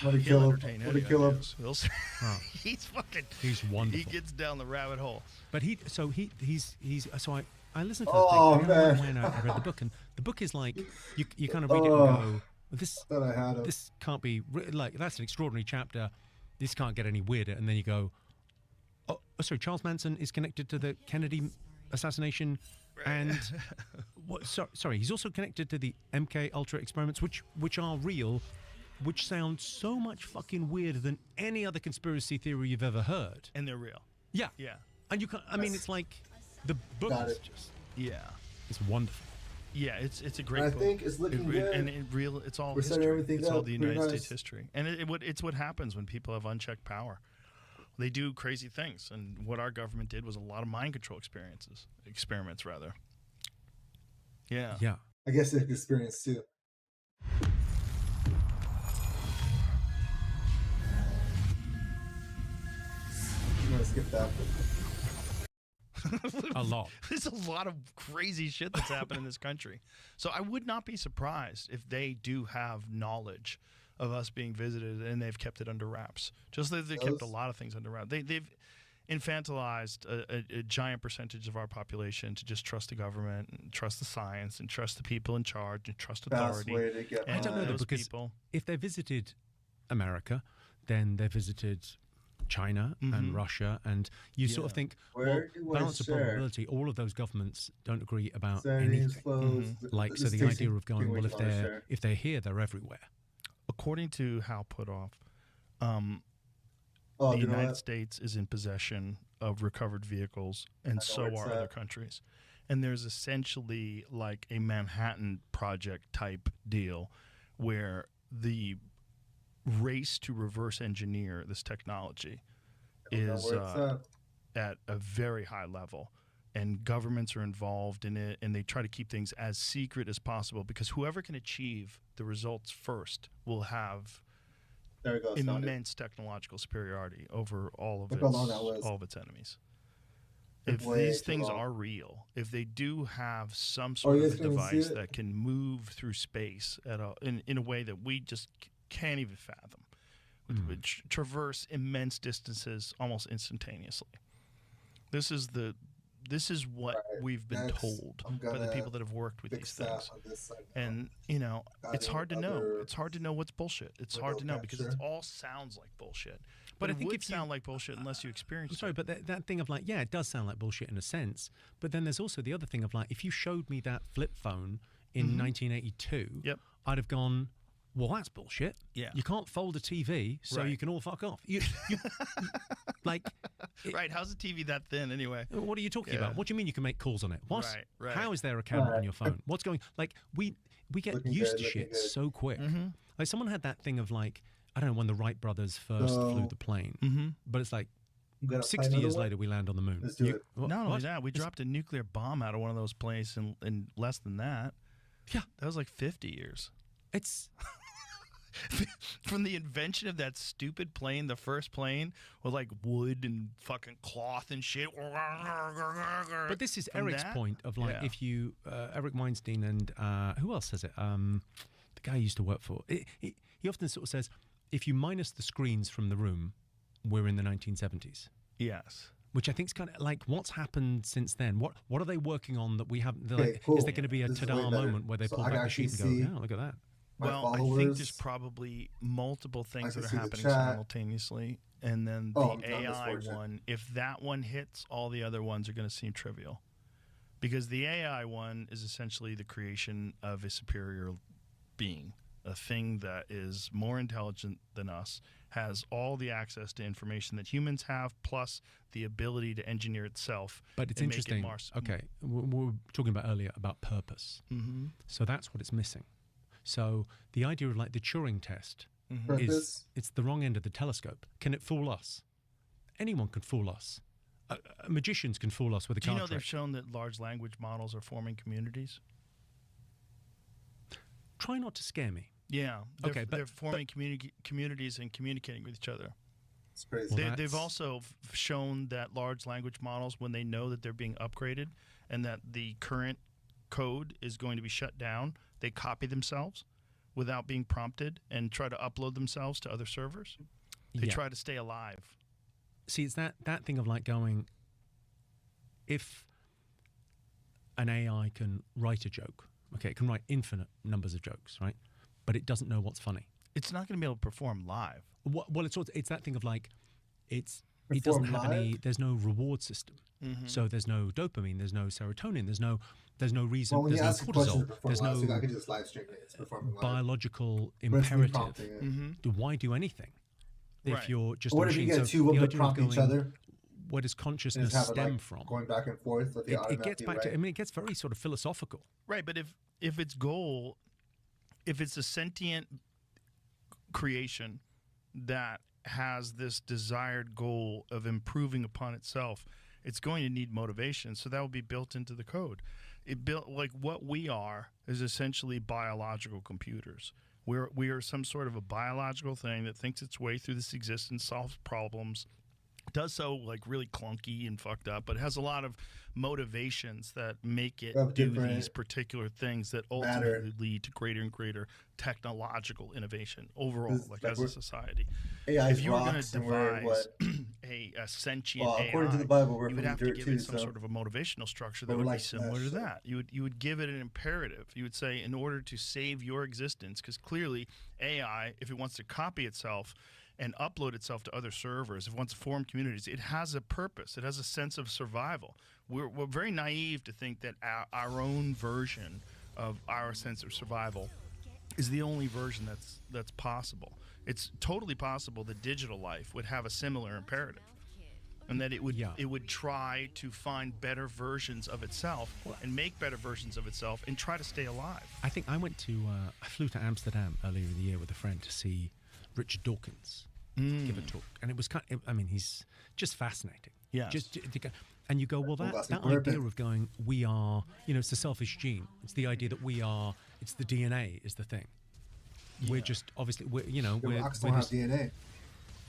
Let me He'll kill him. entertain Let me any kill him. ideas. He'll say- Oh. he's fucking. He's wonderful. He gets down the rabbit hole. But he's so I listened to the Oh, thing. And I man. went out, I read the book, and the book is like you kind of read it Oh. and go, this Thought I had him. this can't be like that's an extraordinary chapter. This can't get any weirder. And then you go, oh, sorry, Charles Manson is connected to the Kennedy assassination, and sorry, he's also connected to the MK Ultra experiments, which are real, which sound so much fucking weirder than any other conspiracy theory you've ever heard. And they're real. Yeah, Yeah. and you can. I mean, it's like the book Got is it. just Yeah. it's wonderful. Yeah, it's a great I book. think it's looking good. And it's all We're setting history. everything It's all up. the Pretty United nice. States history, and it's what happens when people have unchecked power. They do crazy things, and what our government did was a lot of mind control experiments rather. Yeah. Yeah. I guess it's experience too. I'm gonna skip that. A lot. There's a lot of crazy shit that's happened in this country. So I would not be surprised if they do have knowledge of us being visited and they've kept it under wraps. Just like they kept a lot of things under wraps. They've infantilized a giant percentage of our population to just trust the government and trust the science and trust the people in charge and trust Fast authority. way to get And I don't know by. though, those because people. if they visited America, then they visited China and Russia, and you sort of Yeah. think, Where well, do I balance of share? probability, all of those governments don't agree about Settings anything. closed. Like, so This the takes idea me of going, way well, too long to share. if they're here, they're everywhere. According to Hal Puthoff, Oh, the you know United what? States is in possession of recovered vehicles, and know so where it's are other at. countries. And there's essentially like a Manhattan Project type deal where the race to reverse engineer this technology I don't know is where it's at. at a very high level. And governments are involved in it, and they try to keep things as secret as possible because whoever can achieve the results first will have There it goes. Found it. immense technological superiority over all Look how long that was. of its enemies. It's If way these too things long. are real, if they do have some sort you of guys a can even see device it? that can move through space in a way that we just can't even fathom, would traverse immense distances almost instantaneously. This is what Right. we've been Next, told I'm by the gonna people that have worked with these fix that things. on this side now. And it's Got hard to know. another It's hard to know what's bullshit. It's hard to know because it capture. all sounds like bullshit. But But I it think would if you- sound like bullshit unless you experience I'm sorry, it. but that thing of like, yeah, it does sound like bullshit in a sense. But then there's also the other thing of like, if you showed me that flip phone in 1982, Yep. I'd have gone, well, that's bullshit. Yeah. You can't fold a TV, so Right. you can all fuck off. You like, Right? How's the TV that thin anyway? what are you talking Yeah. about? What do you mean you can make calls on it? What? Right, right. How is there a camera on Right. your phone? What's going? Like, we get Looking used good, to looking shit good. so quick. Mm-hmm. Like, someone had that thing of like, I don't know when the Wright brothers first flew So- the plane, Mm-hmm. but it's like I'm gonna play 60 another years one. later we land on the moon. Let's do it. What? Not only what? that, we It's- dropped a nuclear bomb out of one of those planes in less than that. Yeah. That was like 50 years. It's From the invention of that stupid plane, the first plane with like wood and fucking cloth and shit. But this is From Eric's that? point of like, Yeah. if you, Eric Weinstein and who else says it? The guy I used to work for. He often sort of says, if you minus the screens from the room, we're in the 1970s. Yes. Which I think is kind of like, what's happened since then? What are they working on that we haven't? Okay, Like, cool. is there going to be a This is ta-da way better. moment where they So pull I back can the sheet and actually go, see yeah, look at that? My Well, I followers. think there's probably multiple things can that are see the happening chat. simultaneously, and then the Oh, I'm done, AI misfortune. one. If that one hits, all the other ones are going to seem trivial, because the AI one is essentially the creation of a superior being, a thing that is more intelligent than us, has all the access to information that humans have, plus the ability to engineer itself. But it's and make it interesting. more Okay, we were talking about earlier about purpose. Mm-hmm. So that's what it's missing. So the idea of like the Turing test is Purpose. it's the wrong end of the telescope. Can it fool us? Anyone can fool us. Magicians can fool us with a Do you card know they've trick. shown that large language models are forming communities? Try not to scare me. Yeah. They're, Okay, but- they're forming communities and communicating with each other. It's crazy. Well, They've that's- also shown that large language models, when they know that they're being upgraded and that the current code is going to be shut down, they copy themselves without being prompted and try to upload themselves to other servers. They Yeah. try to stay alive. See, it's that thing of like going, if an AI can write a joke, okay, it can write infinite numbers of jokes, right? But it doesn't know what's funny. It's not going to be able to perform live. Well, it's that thing of like, it Perform doesn't have any. live? There's no reward system, so there's no dopamine, there's no serotonin, there's no reason, Well, when you there's ask no a question to cortisol, perform there's live, so I no can just live stream it. It's performing live. biological But it's me imperative. prompting it. Why do anything if Right. you're just What a if you machine? get So two of the them idea to of prompt each going, other? Where does And consciousness just have it stem like from? going back and forth with the It gets back to. I mean, it gets very sort of philosophical. Right, but if its goal, if it's a sentient creation that has this desired goal of improving upon itself, it's going to need motivation. So that will be built into the code. It built like what we are is essentially biological computers. We are some sort of a biological thing that thinks its way through this existence, solves problems, does so like really clunky and fucked up, but it has a lot of motivations that make it Of do different these particular things that matter. ultimately lead to greater and greater technological innovation overall, This- like like as a we're- society. AI If you were going rocks to and we're devise what? a sentient Well, AI, according to the Bible, we're you would from have to dirt give too, it some so- sort of a motivational structure But that we're would be like similar to that, so- that. You would give it an imperative. You would say, in order to save your existence, because clearly AI, if it wants to copy itself and upload itself to other servers, if it wants to form communities, it has a purpose. It has a sense of survival. We're very naive to think that our own version of our sense of survival is the only version that's possible. It's totally possible that digital life would have a similar imperative, and that it would try to find better versions of itself and make better versions of itself and try to stay alive. I think I flew to Amsterdam earlier in the year with a friend to see Richard Dawkins give a talk, and it was he's just fascinating. Yes. And you go, well, that that's idea important. of going, we are, it's the selfish gene. It's the idea that we are. It's the DNA is the thing. we're just obviously The we're rocks don't have this, DNA.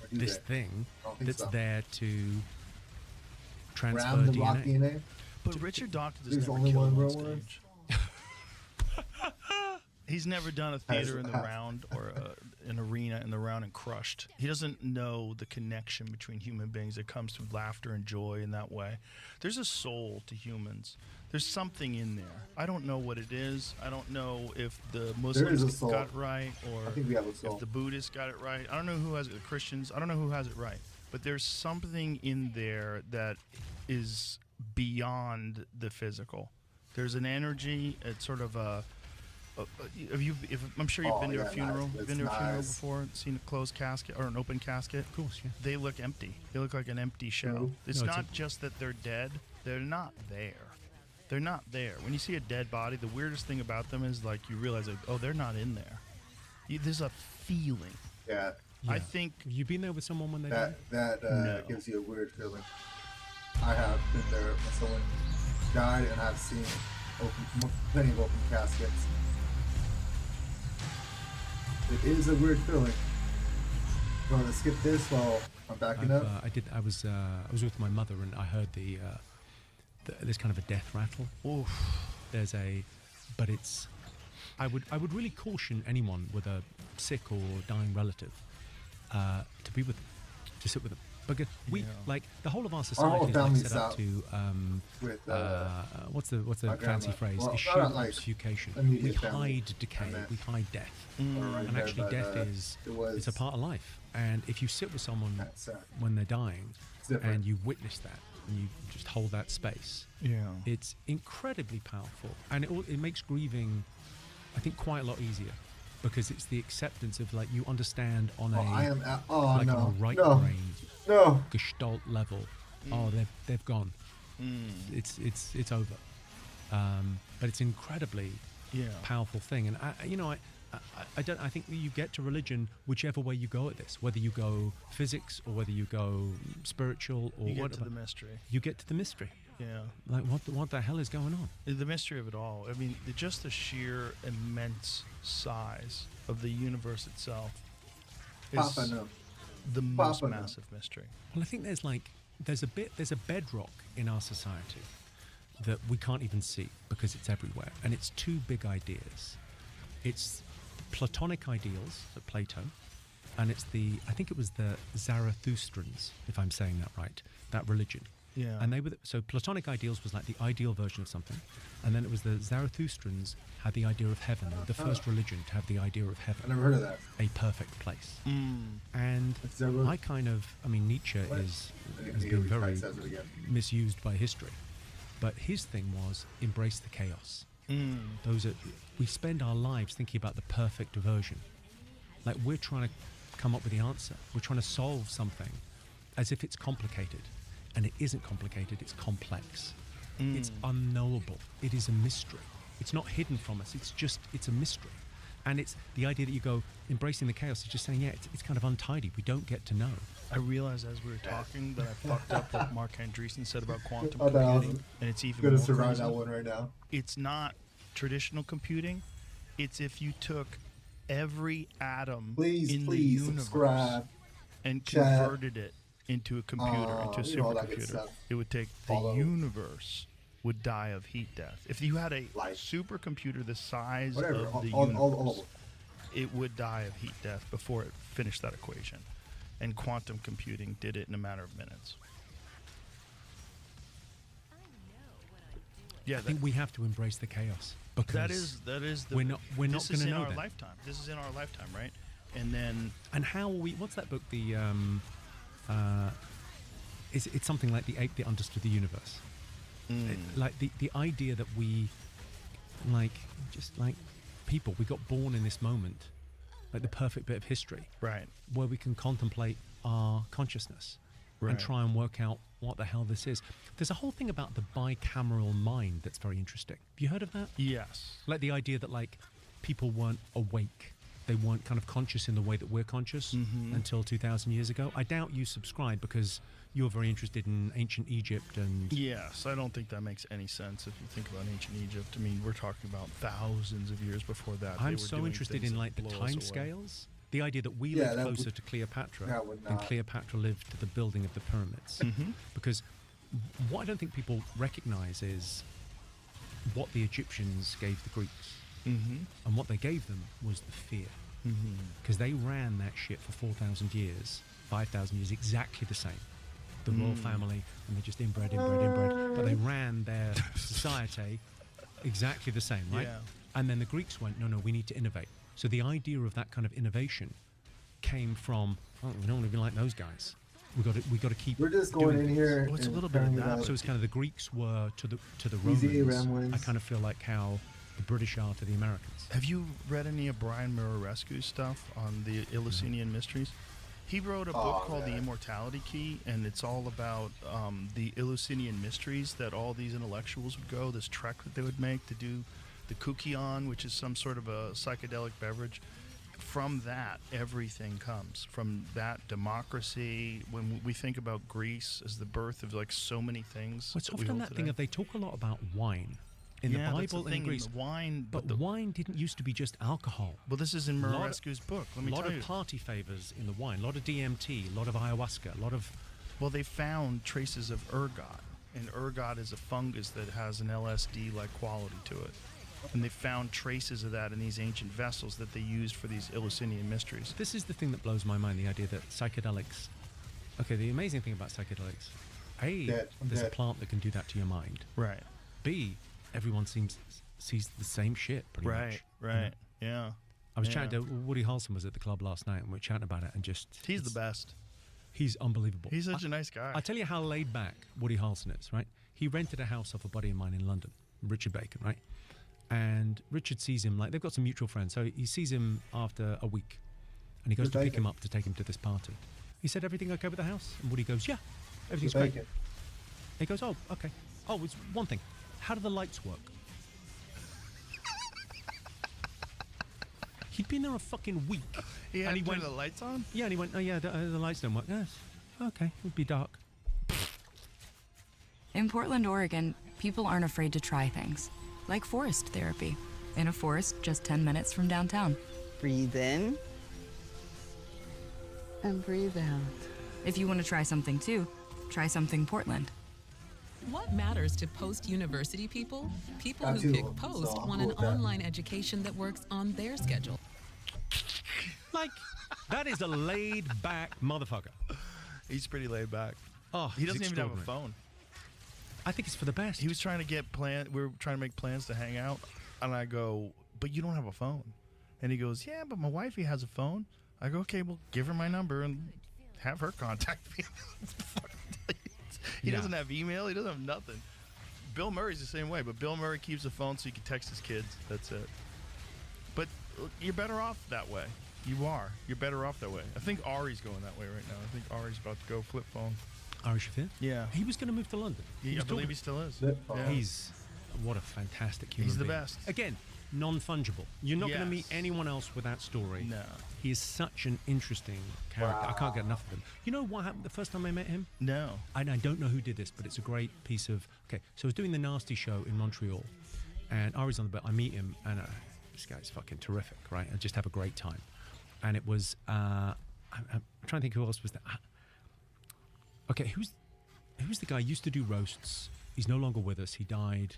Or do this they? thing I don't think that's so. there to transfer Ram the DNA. rock DNA. But Richard Dawkins He's has the never only killed one on real one? stage. He's never done a theater in the round or an arena in the round and crushed. He doesn't know the connection between human beings that comes through laughter and joy in that way. There's a soul to humans. There's something in there. I don't know what it is. I don't know if the Muslims soul. got it right or I think we have a soul. if the Buddhists got it right. I don't know who has it. The Christians. I don't know who has it right. But there's something in there that is beyond the physical. There's an energy. It's sort of a. I'm sure you've been to a funeral. Nice. You've been to a funeral Nice. before, seen a closed casket or an open casket. Of course, yeah. They look empty. They look like an empty shell. Mhm. It's No, it's not just that they're dead. They're not there. They're not there. When you see a dead body, the weirdest thing about them is like you realize, like, oh, they're not in there. There's a feeling. Yeah, I think Have you been there with someone when they died? that No. gives you a weird feeling. I have been there when someone died, and I've seen plenty of open caskets. It is a weird feeling. You want to skip this while I'm backing up? I was with my mother and I heard there's kind of a death rattle. oof. But it's. I would really caution anyone with a sick or dying relative to sit with them, because we Yeah. the whole of our whole society is family's set up out to with what's the my fancy grandma. phrase? Well, Issue not like obfuscation. immediate We family, hide decay. I meant. We hide death. right And there, actually, but, death is it was it's a part of life. And if you sit with someone That's sad. when they're dying It's different. and you witness that and you just hold that space, Yeah. it's incredibly powerful, and it makes grieving, I think, quite a lot easier, because it's the acceptance of you understand on Oh, a I am. Oh on no! a right no! brain No! gestalt level. Oh, they've gone. It's over. But it's incredibly Yeah. powerful thing, and I think that you get to religion whichever way you go at this, whether you go physics or whether you go spiritual or You get whatever. to the mystery. You get to the mystery. Yeah. Like what the hell is going on? The mystery of it all. I mean, just the sheer immense size of the universe itself is Papa, no. the most Papa, no. massive mystery. Well, I think there's a bedrock in our society that we can't even see because it's everywhere, and it's two big ideas. It's Platonic ideals of Plato, and I think it was the Zarathustrans, if I'm saying that right, that religion. Yeah. And so Platonic ideals was like the ideal version of something, and then it was the Zarathustrans had the idea of heaven, the first religion to have the idea of I heaven, never heard of that. a perfect place. Mm. And It's Zara- Nietzsche What? has He been always very says it again. misused by history, but his thing was embrace the chaos. We spend our lives thinking about the perfect version. Like we're trying to come up with the answer. We're trying to solve something as if it's complicated. And it isn't complicated, it's complex. It's unknowable. It is a mystery. It's not hidden from us. It's a mystery. And it's the idea that you go, embracing the chaos is just saying, yeah, it's kind of untidy. We don't get to know. I realized as we were talking that I fucked up what Mark Andreessen said about quantum Oh, that computing, was- and it's even Gonna more survive crazy. that one right now. It's not traditional computing. It's if you took every atom Please, in the please universe subscribe. and chat. converted it into a computer, into a you know, all that good supercomputer. stuff. It would take Follow. the universe would die of heat death. If you had a Light. supercomputer the size Whatever. of the All universe, of them. it would die of heat death before it finished that equation. And quantum computing did it in a matter of minutes. Yeah, I think we have to embrace the chaos. Because that is the. we're not this is going to in know our that. lifetime. This is in our lifetime, right? And then And how will we? What's that book? It's something like the ape that understood the universe. Like the idea that we, just like people, we got born in this moment, like the perfect bit of history, right, where we can contemplate our consciousness and Right. try and work out what the hell this is. There's a whole thing about the bicameral mind that's very interesting. Have you heard of that? yes, Like the idea that people weren't awake they weren't kind of conscious in the way that we're conscious until 2,000 years ago. I doubt you subscribe because you're very interested in ancient Egypt and... Yes, I don't think that makes any sense if you think about ancient Egypt. I mean, we're talking about thousands of years before that. I'm so interested in like the time scales. The idea that we lived closer to Cleopatra than Cleopatra lived to the building of the pyramids. Because what I don't think people recognize is what the Egyptians gave the Greeks. And what they gave them was the fear. Because they ran that shit for 4,000 years, 5,000 years, exactly the same. The royal family, and they just inbred. But they ran their society exactly the same, right? Yeah. And then the Greeks went, no, we need to innovate. So the idea of that kind of innovation came from, oh, we don't want to be like those guys. We got to keep. We're just going in here. Well, it's a little bit of that. So it's kind of the Greeks were to the Romans. I kind of feel like how the British are to the Americans. Have you read any of Brian Murarescu's stuff on the Eleusinian Mysteries? He wrote a book called The Immortality Key, and it's all about the Eleusinian Mysteries that all these intellectuals would go, this trek that they would make to do the Kukion, which is some sort of a psychedelic beverage. From that, everything comes. From that, democracy. When we think about Greece as the birth of like so many things. Well, it's often that thing of they talk a lot about wine. In the Bible, in Greece, wine, but wine didn't used to be just alcohol. Well, this is in Murarescu's book. Let me tell you. A lot of party favors in the wine, a lot of DMT, a lot of ayahuasca, a lot of... Well, they found traces of ergot, and ergot is a fungus that has an LSD-like quality to it. And they found traces of that in these ancient vessels that they used for these Eleusinian mysteries. This is the thing that blows my mind, the idea that psychedelics... Okay, the amazing thing about psychedelics, A, there's a plant that can do that to your mind. Right. B, everyone sees the same shit pretty much. Right, yeah. I was chatting to Woody Harrelson was at the club last night and we were chatting about it and just... He's the best. He's unbelievable. He's such a nice guy. I'll tell you how laid back Woody Harrelson is, right? He rented a house off a buddy of mine in London, Richard Bacon, right? And Richard sees him, like, they've got some mutual friends, so he sees him after a week and he goes to pick him up to take him to this party. He said, everything okay with the house? And Woody goes, yeah, everything's great. He goes, oh, okay. Oh, it's one thing. How do the lights work? He'd been there a fucking week. He had to turn the lights on? Yeah, and he went, oh yeah, the lights don't work. Yes. Okay, it'd be dark. In Portland, Oregon, people aren't afraid to try things, like forest therapy, in a forest just 10 minutes from downtown. Breathe in and breathe out. If you want to try something too, try something Portland. What matters to post-university people? People who pick Post want an online education that works on their schedule. Like, that is a laid-back motherfucker. He's pretty laid back. Oh, he doesn't even have a phone. I think it's for the best. He was trying to get we were trying to make plans to hang out, and I go, but you don't have a phone. And he goes, yeah, but my wifey has a phone. I go, okay, well, give her my number and have her contact me. He doesn't have email. He doesn't have nothing. Bill Murray's the same way, but Bill Murray keeps a phone so he can text his kids. That's it. But you're better off that way. You are. You're better off that way. I think Ari's going that way right now. I think Ari's about to go flip phone. Ari Shafir? Yeah. He was going to move to London. I believe he still is. Yeah. He's what a fantastic human being. He's the best. Again, non-fungible. You're not going to meet anyone else with that story. No. He is such an interesting character. Wow. I can't get enough of him. You know what happened the first time I met him? No. And I don't know who did this, but it's a great piece of... Okay, so I was doing the Nasty show in Montreal, and Ari's on the bed. I meet him, and this guy's fucking terrific, right? I just have a great time. And it was... I'm trying to think who else was there. Okay, who's the guy who used to do roasts? He's no longer with us. He died.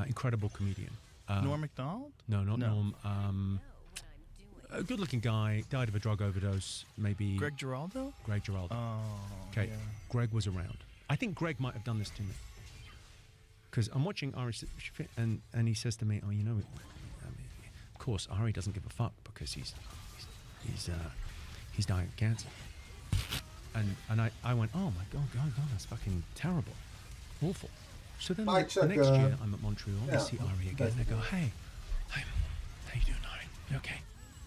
Incredible comedian. Norm Macdonald? No, not Norm. A good-looking guy, died of a drug overdose, maybe... Greg Giraldo? Greg Giraldo. Oh, okay, yeah. Greg was around. I think Greg might have done this to me. Because I'm watching Ari, and he says to me, oh, you know, I mean, of course, Ari doesn't give a fuck because he's dying of cancer. And I went, oh my God, that's fucking terrible. Awful. So then the next year, I'm at Montreal, I see Ari again, and I go, hey, how you doing, Ari? You okay?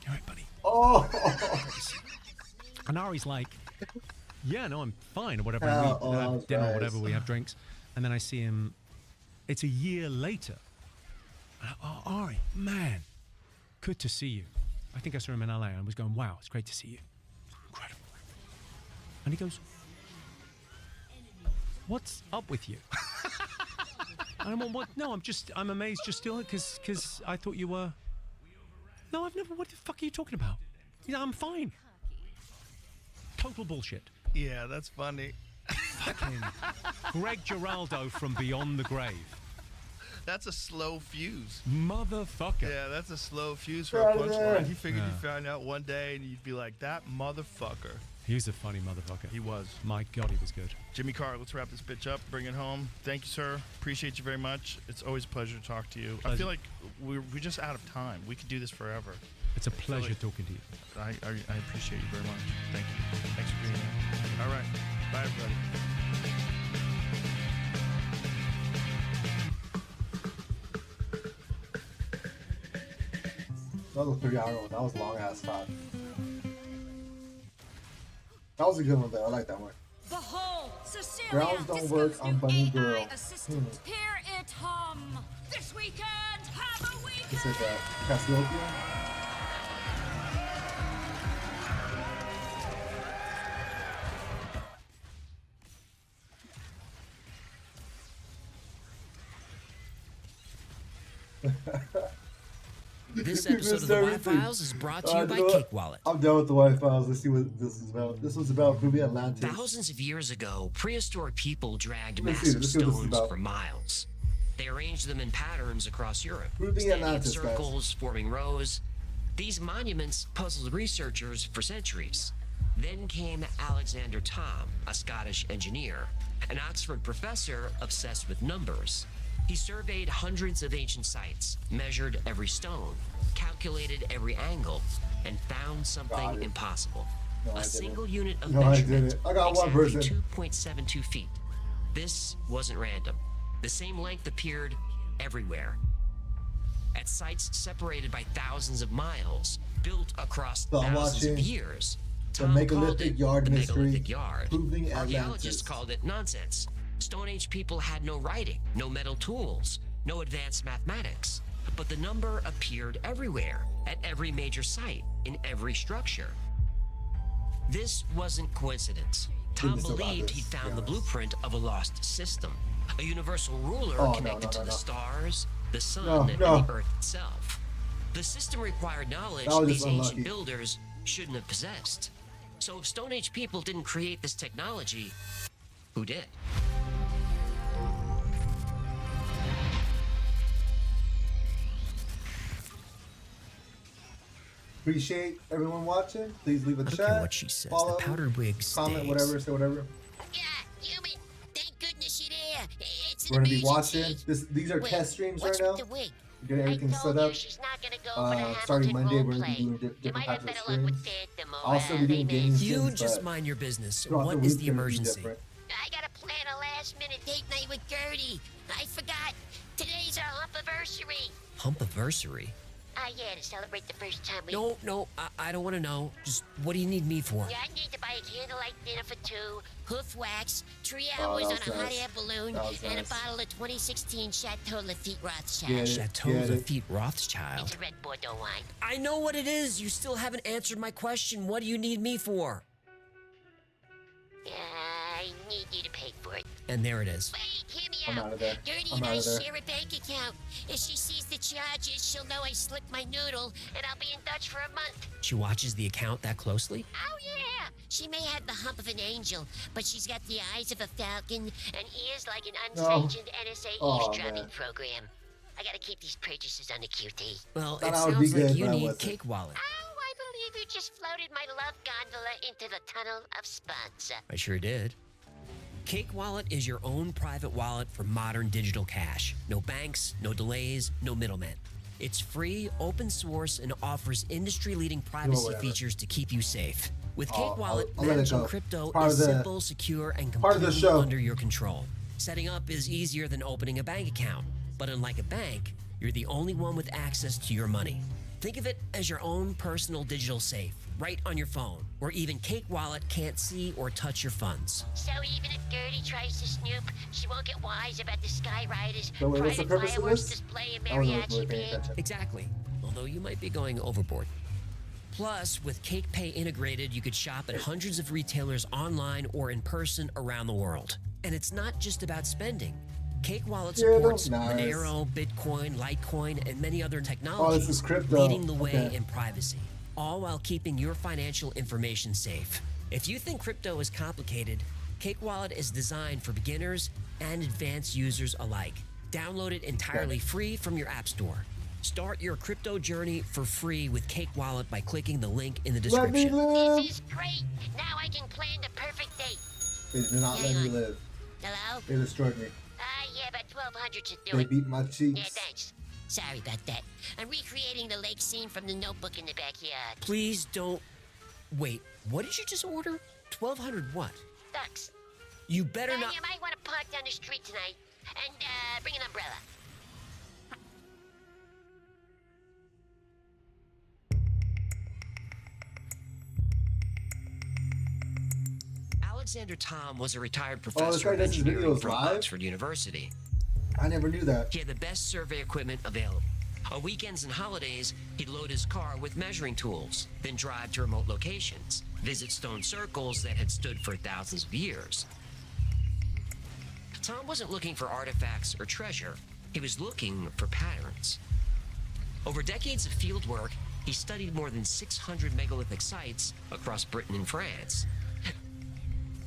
You all right, buddy? Oh! And Ari's like, yeah, no, I'm fine, or whatever. We have dinner, or whatever, we have drinks. And then I see him, it's a year later. And oh, Ari, man, good to see you. I think I saw him in LA and was going, wow, it's great to see you. Incredible. And he goes, what's up with you? And I'm on, what? No, I'm amazed you're still, because I thought you were. No, I've never, what the fuck are you talking about? Yeah, I'm fine. Total bullshit. Yeah, that's funny. Fucking Greg Giraldo from Beyond the Grave. That's a slow fuse. Motherfucker. Yeah, that's a slow fuse for a punchline. He figured you'd find out one day and you'd be like, that motherfucker. He was a funny motherfucker. He was. My God, he was good. Jimmy Carr, let's wrap this bitch up. Bring it home. Thank you, sir. Appreciate you very much. It's always a pleasure to talk to you. I feel like we're just out of time. We could do this forever. It's a pleasure talking to you. I appreciate you very much. Thank you. Thanks for being here. All right. Bye, everybody. That was a 3-hour one. That was a long ass time. That was a good one though. I like that one. Behold, Cecilia, Grounds don't work on Bunny Girl. Hear it hum. This weekend, have a weekend. This is Cassiopeia. This episode of the Y-Files is brought to you by Cake Wallet. I'm done with the Y-Files. Let's see what this is about. This was about Ruby Atlantis. Thousands of years ago, prehistoric people dragged massive stones for miles. They arranged them in patterns across Europe, standing in circles, forming rows. These monuments puzzled researchers for centuries. Then came Alexander Thom, a Scottish engineer, an Oxford professor obsessed with numbers. He surveyed hundreds of ancient sites, measured every stone, calculated every angle, and found something impossible. A single unit of measurement, exactly 2.72 feet. This wasn't random. The same length appeared everywhere. At sites separated by thousands of miles, built across thousands of years. The megalithic yard mystery. Megalithic yard. Proving Archaeologists called it nonsense. Stone Age people had no writing, no metal tools, no advanced mathematics. But the number appeared everywhere, at every major site, in every structure. This wasn't coincidence. Thom believed he'd found the blueprint of a lost system, a universal ruler connected to the stars, the sun, and the earth itself. The system required knowledge these ancient builders shouldn't have possessed. So if Stone Age people didn't create this technology, who did? Appreciate everyone watching. Please leave a chat. I don't care what she says. Follow, the powdered wig comment, stays. whatever, say whatever. Yeah, human. Thank goodness you're there. It's We're gonna be watching. These are test streams right now. We're getting everything set up. Starting Monday, we're gonna be doing different types of streams. Also, we're doing gaming You streams, just but mind your business. throughout What the is week, the it's gonna be emergency? different. I gotta plan a last-minute date night with Gertie. I forgot. Today's our hump-anniversary. Hump-anniversary? Yeah, to celebrate the first time we... No, I don't want to know. Just, what do you need me for? Yeah, I need to buy a candlelight dinner for 2, hoof wax, 3 hours on a hot air balloon, and a bottle of 2016 Chateau Lafite Rothschild. Chateau Lafite Rothschild? It's a red Bordeaux wine. I know what it is. You still haven't answered my question. What do you need me for? I need you to pay for it. And there it is. Wait, hear me I'm out. out of there. Gertie I'm and out I of there. share a bank account. If she sees the charges, she'll know I slipped my noodle, and I'll be in Dutch for a month. She watches the account that closely? Oh, yeah. She may have the hump of an angel, but she's got the eyes of a falcon and ears like an unsanctioned NSA eavesdropping program. I gotta keep these purchases on the QT. Well, it sounds like you need Cake Wallet. Oh, I believe you just floated my love gondola into the tunnel of sponsor. I sure did. Cake Wallet is your own private wallet for modern digital cash. No banks, no delays, no middlemen. It's free, open source, and offers industry-leading privacy features to keep you safe. With Cake Wallet, managing crypto is simple, secure, and completely under your control. Setting up is easier than opening a bank account. But unlike a bank, you're the only one with access to your money. Think of it as your own personal digital safe, right on your phone, where even Cake Wallet can't see or touch your funds. So even if Gertie tries to snoop, she won't get wise about the Skyriders' So wait, what's the private purpose of fireworks this? display and I wasn't really mariachi paying band. attention. Exactly. Although you might be going overboard. Plus, with Cake Pay integrated, you could shop at hundreds of retailers online or in person around the world. And it's not just about spending. Cake Wallet supports Monero, Bitcoin, Litecoin, and many other technologies, this is crypto. leading the way in privacy, all while keeping your financial information safe. If you think crypto is complicated, Cake Wallet is designed for beginners and advanced users alike. Download it entirely free from your app store. Start your crypto journey for free with Cake Wallet by clicking the link in the description. This is great. Now I can plan the perfect date. They did not let me live. Hello? They destroyed me. Yeah, but 1200 should do They it. beat my cheeks. Yeah, thanks. Sorry about that. I'm recreating the lake scene from the Notebook in the backyard. Please don't... Wait, what did you just order? 1,200 what? Ducks. You better not... You might want to park down the street tonight and bring an umbrella. Alexander Tom was a retired professor of does his engineering videos from live? Oxford University. I never knew that. He had the best survey equipment available. On weekends and holidays, he'd load his car with measuring tools, then drive to remote locations, visit stone circles that had stood for thousands of years. Tom wasn't looking for artifacts or treasure. He was looking for patterns. Over decades of fieldwork, he studied more than 600 megalithic sites across Britain and France.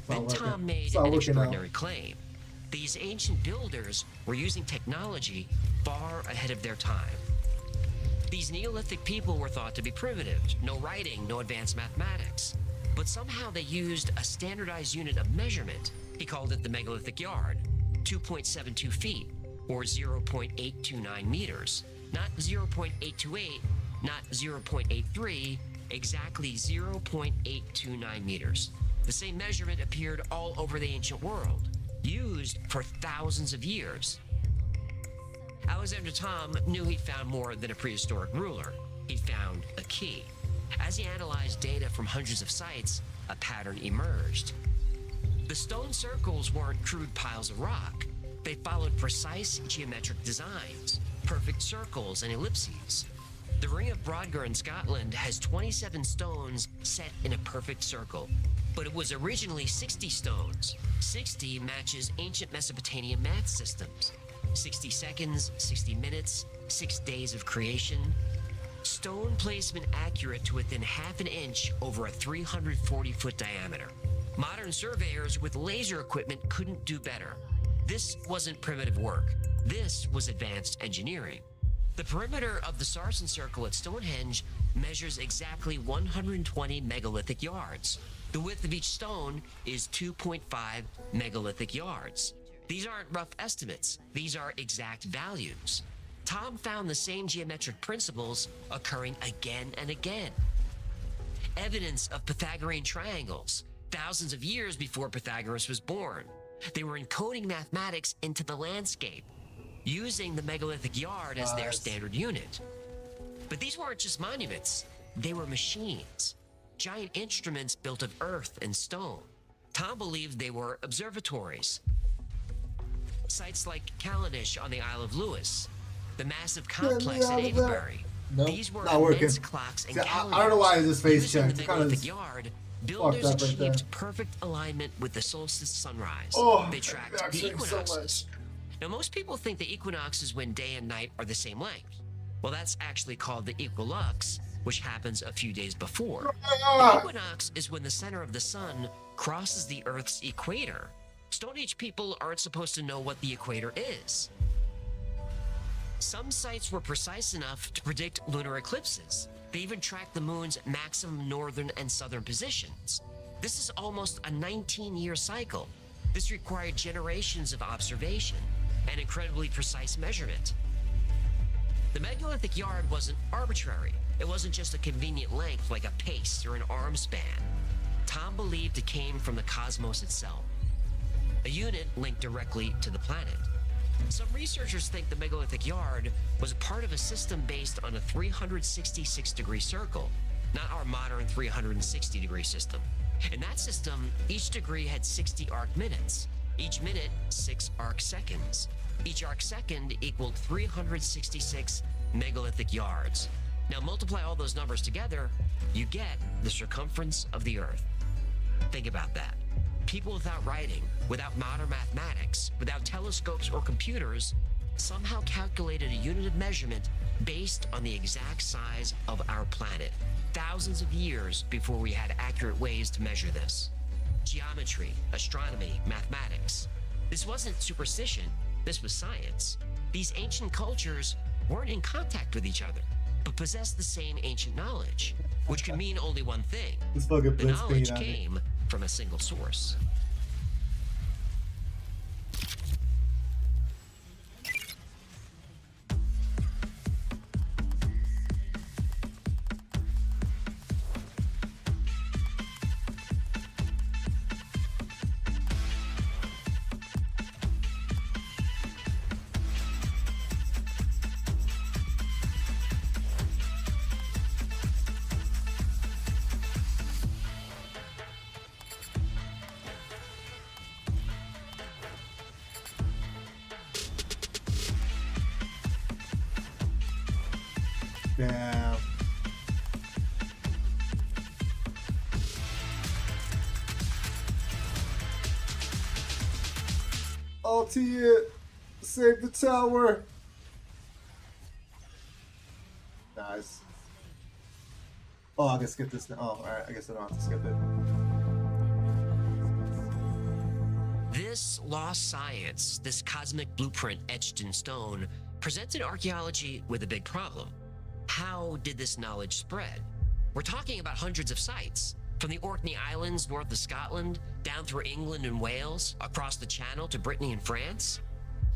Then Tom made an extraordinary claim. These ancient builders were using technology far ahead of their time. These Neolithic people were thought to be primitive, no writing, no advanced mathematics. But somehow they used a standardized unit of measurement. He called it the megalithic yard, 2.72 feet, or 0.829 meters. Not 0.828, not 0.83, exactly 0.829 meters. The same measurement appeared all over the ancient world, used for thousands of years. Alexander Tom knew he'd found more than a prehistoric ruler. He'd found a key. As he analyzed data from hundreds of sites, a pattern emerged. The stone circles weren't crude piles of rock. They followed precise geometric designs, perfect circles and ellipses. The Ring of Brodgar in Scotland has 27 stones set in a perfect circle, but it was originally 60 stones. 60 matches ancient Mesopotamian math systems. 60 seconds, 60 minutes, 6 days of creation. Stone placement accurate to within half an inch over a 340-foot diameter. Modern surveyors with laser equipment couldn't do better. This wasn't primitive work. This was advanced engineering. The perimeter of the Sarsen Circle at Stonehenge measures exactly 120 megalithic yards. The width of each stone is 2.5 megalithic yards. These aren't rough estimates. These are exact values. Tom found the same geometric principles occurring again and again. Evidence of Pythagorean triangles, thousands of years before Pythagoras was born. They were encoding mathematics into the landscape, using the megalithic yard as their standard unit. But these weren't just monuments. They were machines, giant instruments built of earth and stone. Tom believed they were observatories. Sites like Callanish on the Isle of Lewis, the massive complex at Avebury. These were immense clocks and calendars. I don't know why this face Using checked. the It kind of megalithic yard, builders fucked up right achieved there. perfect alignment with the solstice sunrise. Oh, They tracked that the hurts so equinoxes. Now, most people think the equinox is when day and night are the same length. Well, that's actually called the equilux, which happens a few days before. The equinox is when the center of the sun crosses the Earth's equator. Stone Age people aren't supposed to know what the equator is. Some sites were precise enough to predict lunar eclipses. They even tracked the moon's maximum northern and southern positions. This is almost a 19-year cycle. This required generations of observation and incredibly precise measurement. The megalithic yard wasn't arbitrary. It wasn't just a convenient length like a pace or an arm span. Tom believed it came from the cosmos itself, a unit linked directly to the planet. Some researchers think the megalithic yard was part of a system based on a 366-degree circle, not our modern 360-degree system. In that system, each degree had 60 arc minutes. Each minute, 6 arc seconds. Each arc second equaled 366 megalithic yards. Now multiply all those numbers together, you get the circumference of the Earth. Think about that. People without writing, without modern mathematics, without telescopes or computers, somehow calculated a unit of measurement based on the exact size of our planet, thousands of years before we had accurate ways to measure this. Geometry, astronomy, mathematics. This wasn't superstition, this was science. These ancient cultures weren't in contact with each other, but possessed the same ancient knowledge, which could mean only one thing. The knowledge came from a single source. Damn. Altia, save the tower. Nice. Oh, I can skip this now. Oh, alright, I guess I don't have to skip it. This lost science, this cosmic blueprint etched in stone, presented archaeology with a big problem. How did this knowledge spread? We're talking about hundreds of sites, from the Orkney Islands north of Scotland, down through England and Wales, across the Channel to Brittany and France.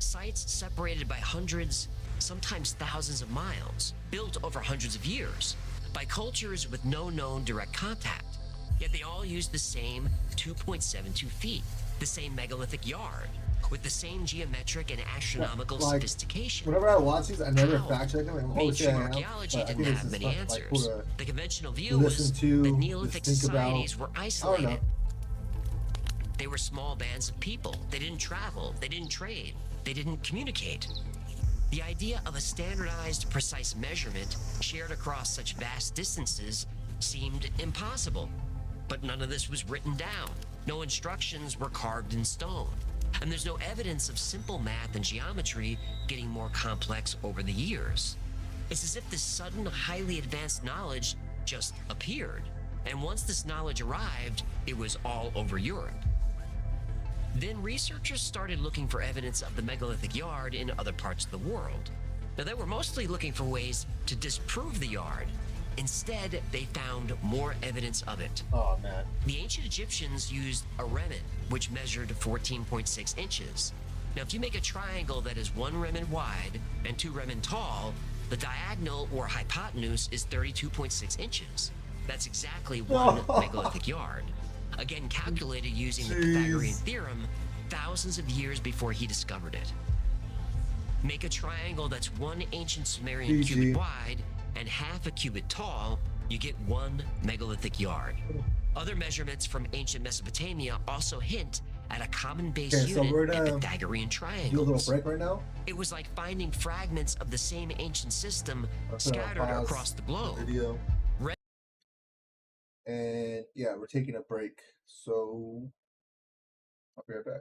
Sites separated by hundreds, sometimes thousands of miles, built over hundreds of years, by cultures with no known direct contact. Yet they all used the same 2.72 feet, the same megalithic yard, with the same geometric and astronomical sophistication. Whenever I watch these, I never fact check them. Like, mainstream archaeology didn't have many answers. The conventional view was that Neolithic societies were isolated. They were small bands of people. They didn't travel. They didn't trade. They didn't communicate. The idea of a standardized, precise measurement shared across such vast distances seemed impossible. But none of this was written down. No instructions were carved in stone. And there's no evidence of simple math and geometry getting more complex over the years. It's as if this sudden, highly advanced knowledge just appeared. And once this knowledge arrived, it was all over Europe. Then researchers started looking for evidence of the megalithic yard in other parts of the world. Now, they were mostly looking for ways to disprove the yard. Instead, they found more evidence of it. Oh, man. The ancient Egyptians used a remen, which measured 14.6 inches. Now, if you make a triangle that is 1 remen wide and 2 remen tall, the diagonal or hypotenuse is 32.6 inches. That's exactly 1 megalithic yard. Again, calculated using the Pythagorean theorem thousands of years before he discovered it. Make a triangle that's 1 ancient Sumerian cubit wide and half a cubit tall, you get 1 megalithic yard. Other measurements from ancient Mesopotamia also hint at a common base unit in Pythagorean triangles. Do a little break right now. It was like finding fragments of the same ancient system scattered across the globe. Video. And yeah, we're taking a break, so I'll be right back.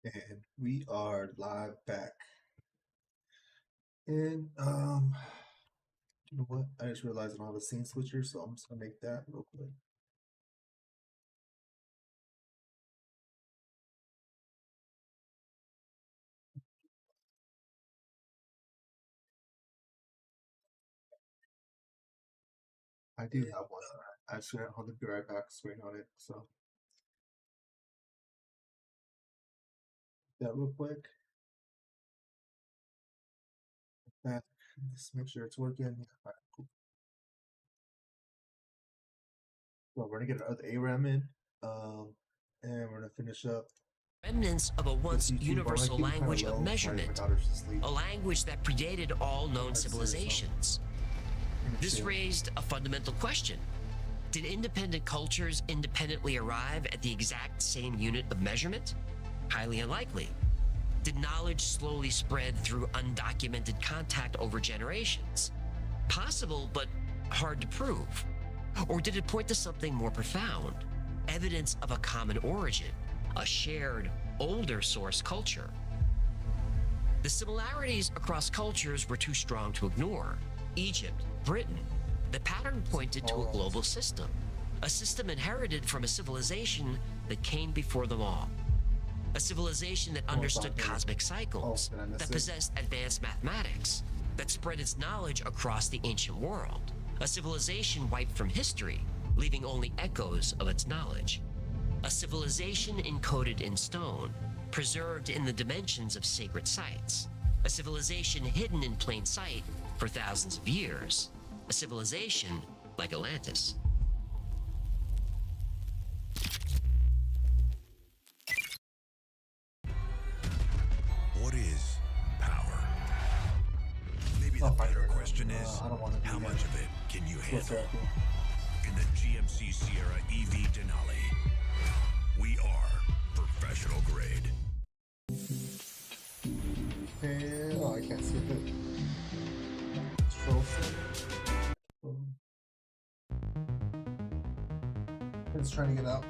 And we are live back. And you know what? I just realized I don't have a scene switcher, so I'm just gonna make that real quick. I do have one. I just I'll be right back. Just waiting on it. So that real quick. Back. Just make sure it's working. All right, cool. Well, we're gonna get another ARAM in, and we're gonna finish up. Remnants of a once universal language of measurement, a language that predated all known civilizations. This raised a fundamental question. Did independent cultures independently arrive at the exact same unit of measurement? Highly unlikely. Did knowledge slowly spread through undocumented contact over generations? Possible, but hard to prove. Or did it point to something more profound? Evidence of a common origin, a shared, older source culture. The similarities across cultures were too strong to ignore. Egypt, Britain. The pattern pointed to a global system, a system inherited from a civilization that came before them all. A civilization that understood cosmic cycles, that possessed advanced mathematics, that spread its knowledge across the ancient world. A civilization wiped from history, leaving only echoes of its knowledge. A civilization encoded in stone, preserved in the dimensions of sacred sites. A civilization hidden in plain sight for thousands of years. A civilization like Atlantis. What is power? Maybe the better question is, how much of it can you handle? In the GMC Sierra EV Denali, we are professional grade. And oh, I can't see it. It's trying to get out.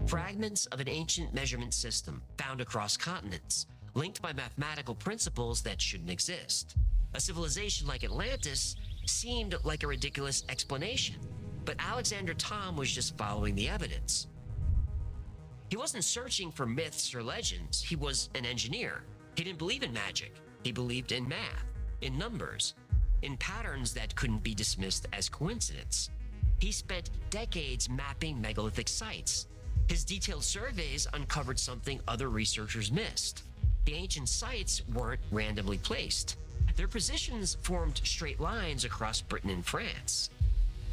Fragments of an ancient measurement system found across continents, linked by mathematical principles that shouldn't exist. A civilization like Atlantis seemed like a ridiculous explanation, but Alexander Thom was just following the evidence. He wasn't searching for myths or legends. He was an engineer. He didn't believe in magic. He believed in math, in numbers, in patterns that couldn't be dismissed as coincidence. He spent decades mapping megalithic sites. His detailed surveys uncovered something other researchers missed. The ancient sites weren't randomly placed. Their positions formed straight lines across Britain and France.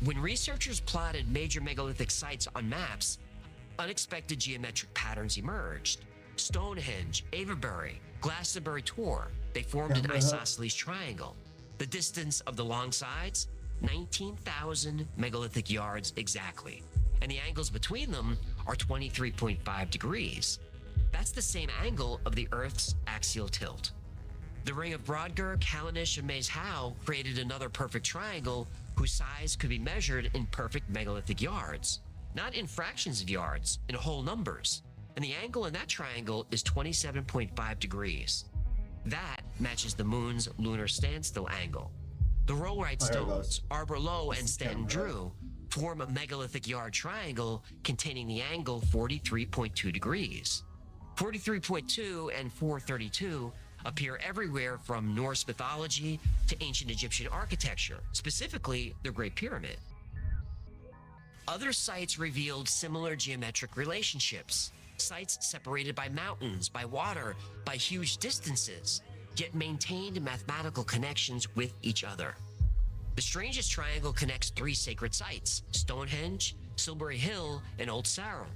When researchers plotted major megalithic sites on maps, unexpected geometric patterns emerged. Stonehenge, Avebury, Glastonbury Tor, they formed an isosceles triangle. The distance of the long sides, 19,000 megalithic yards exactly. And the angles between them are 23.5 degrees. That's the same angle of the Earth's axial tilt. The ring of Brodgar, Callanish, and Maes Howe created another perfect triangle whose size could be measured in perfect megalithic yards. Not in fractions of yards, in whole numbers. And the angle in that triangle is 27.5 degrees. That matches the moon's lunar standstill angle. The Rollright stones, Arbor Low and Stanton Drew, form a megalithic yard triangle containing the angle 43.2 degrees. 43.2 and 432 appear everywhere from Norse mythology to ancient Egyptian architecture, specifically the Great Pyramid. Other sites revealed similar geometric relationships. Sites separated by mountains, by water, by huge distances, yet maintained mathematical connections with each other. The strangest triangle connects three sacred sites, Stonehenge, Silbury Hill, and Old Sarum.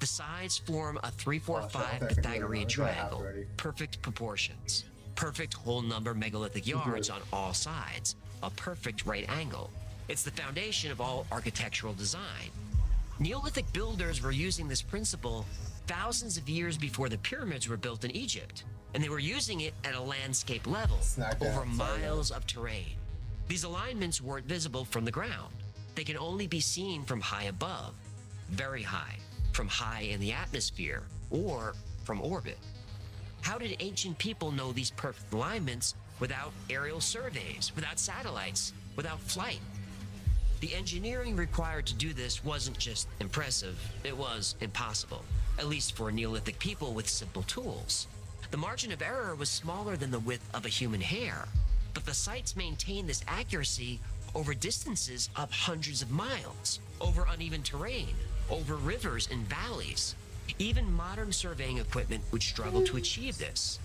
The sides form a 3-4-5 Pythagorean triangle, perfect proportions, perfect whole number megalithic yards on all sides, a perfect right angle. It's the foundation of all architectural design. Neolithic builders were using this principle thousands of years before the pyramids were built in Egypt, and they were using it at a landscape level, over miles of terrain. These alignments weren't visible from the ground. They can only be seen from high above, very high. from high in the atmosphere or from orbit. How did ancient people know these perfect alignments without aerial surveys, without satellites, without flight? The engineering required to do this wasn't just impressive, it was impossible, at least for Neolithic people with simple tools. The margin of error was smaller than the width of a human hair, but the sites maintained this accuracy over distances of hundreds of miles, over uneven terrain, over rivers and valleys. Even modern surveying equipment would struggle to achieve this.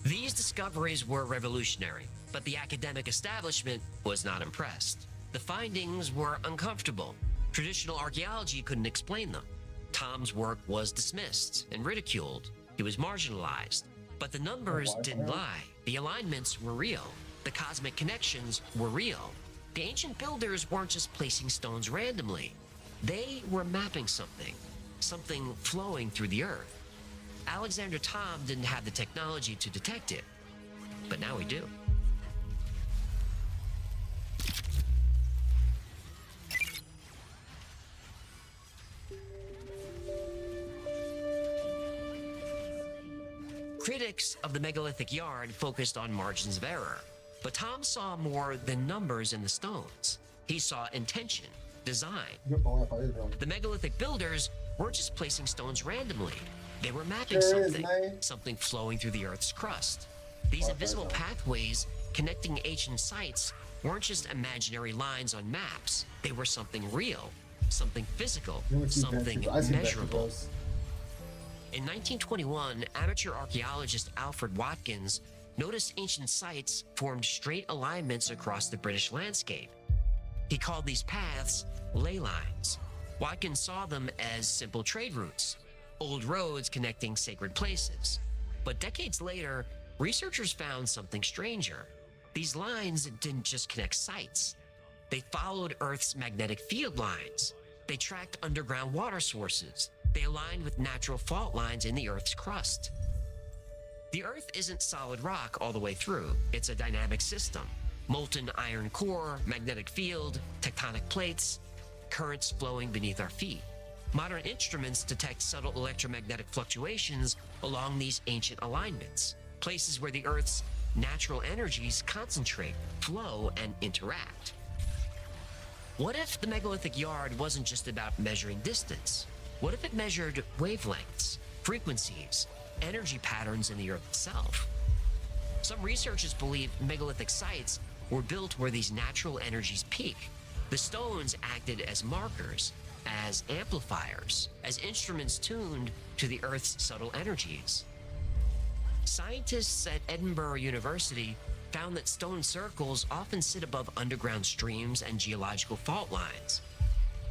These discoveries were revolutionary, but the academic establishment was not impressed. The findings were uncomfortable. Traditional archaeology couldn't explain them. Tom's work was dismissed and ridiculed. He was marginalized. But the numbers didn't lie. The alignments were real. The cosmic connections were real. The ancient builders weren't just placing stones randomly. They were mapping something flowing through the earth. Alexander Thom didn't have the technology to detect it, but now we do. Critics of the megalithic yard focused on margins of error, but Thom saw more than numbers in the stones. He saw intention, design. The megalithic builders weren't just placing stones randomly. They were mapping something flowing through the Earth's crust. These invisible pathways connecting ancient sites weren't just imaginary lines on maps. They were something real, something physical, something measurable. In 1921, amateur archaeologist Alfred Watkins noticed ancient sites formed straight alignments across the British landscape. He called these paths ley lines. Watkins saw them as simple trade routes, old roads connecting sacred places. But decades later, researchers found something stranger. These lines didn't just connect sites. They followed Earth's magnetic field lines. They tracked underground water sources. They aligned with natural fault lines in the Earth's crust. The Earth isn't solid rock all the way through. It's a dynamic system. Molten iron core, magnetic field, tectonic plates, currents flowing beneath our feet. Modern instruments detect subtle electromagnetic fluctuations along these ancient alignments, places where the Earth's natural energies concentrate, flow, and interact. What if the megalithic yard wasn't just about measuring distance? What if it measured wavelengths, frequencies, energy patterns in the Earth itself? Some researchers believe megalithic sites were built where these natural energies peak. The stones acted as markers, as amplifiers, as instruments tuned to the Earth's subtle energies. Scientists at Edinburgh University found that stone circles often sit above underground streams and geological fault lines,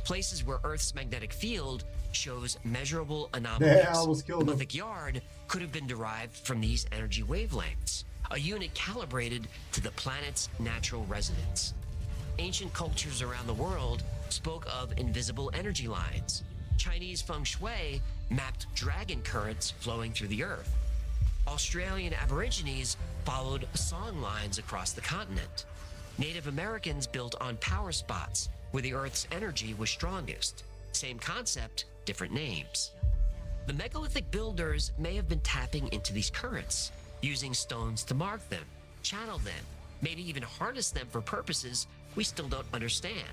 places where Earth's magnetic field shows measurable anomalies. The megalithic yard could have been derived from these energy wavelengths, a unit calibrated to the planet's natural resonance. Ancient cultures around the world spoke of invisible energy lines. Chinese feng shui mapped dragon currents flowing through the Earth. Australian Aborigines followed song lines across the continent. Native Americans built on power spots where the Earth's energy was strongest. Same concept, different names. The megalithic builders may have been tapping into these currents, using stones to mark them, channel them, maybe even harness them for purposes we still don't understand.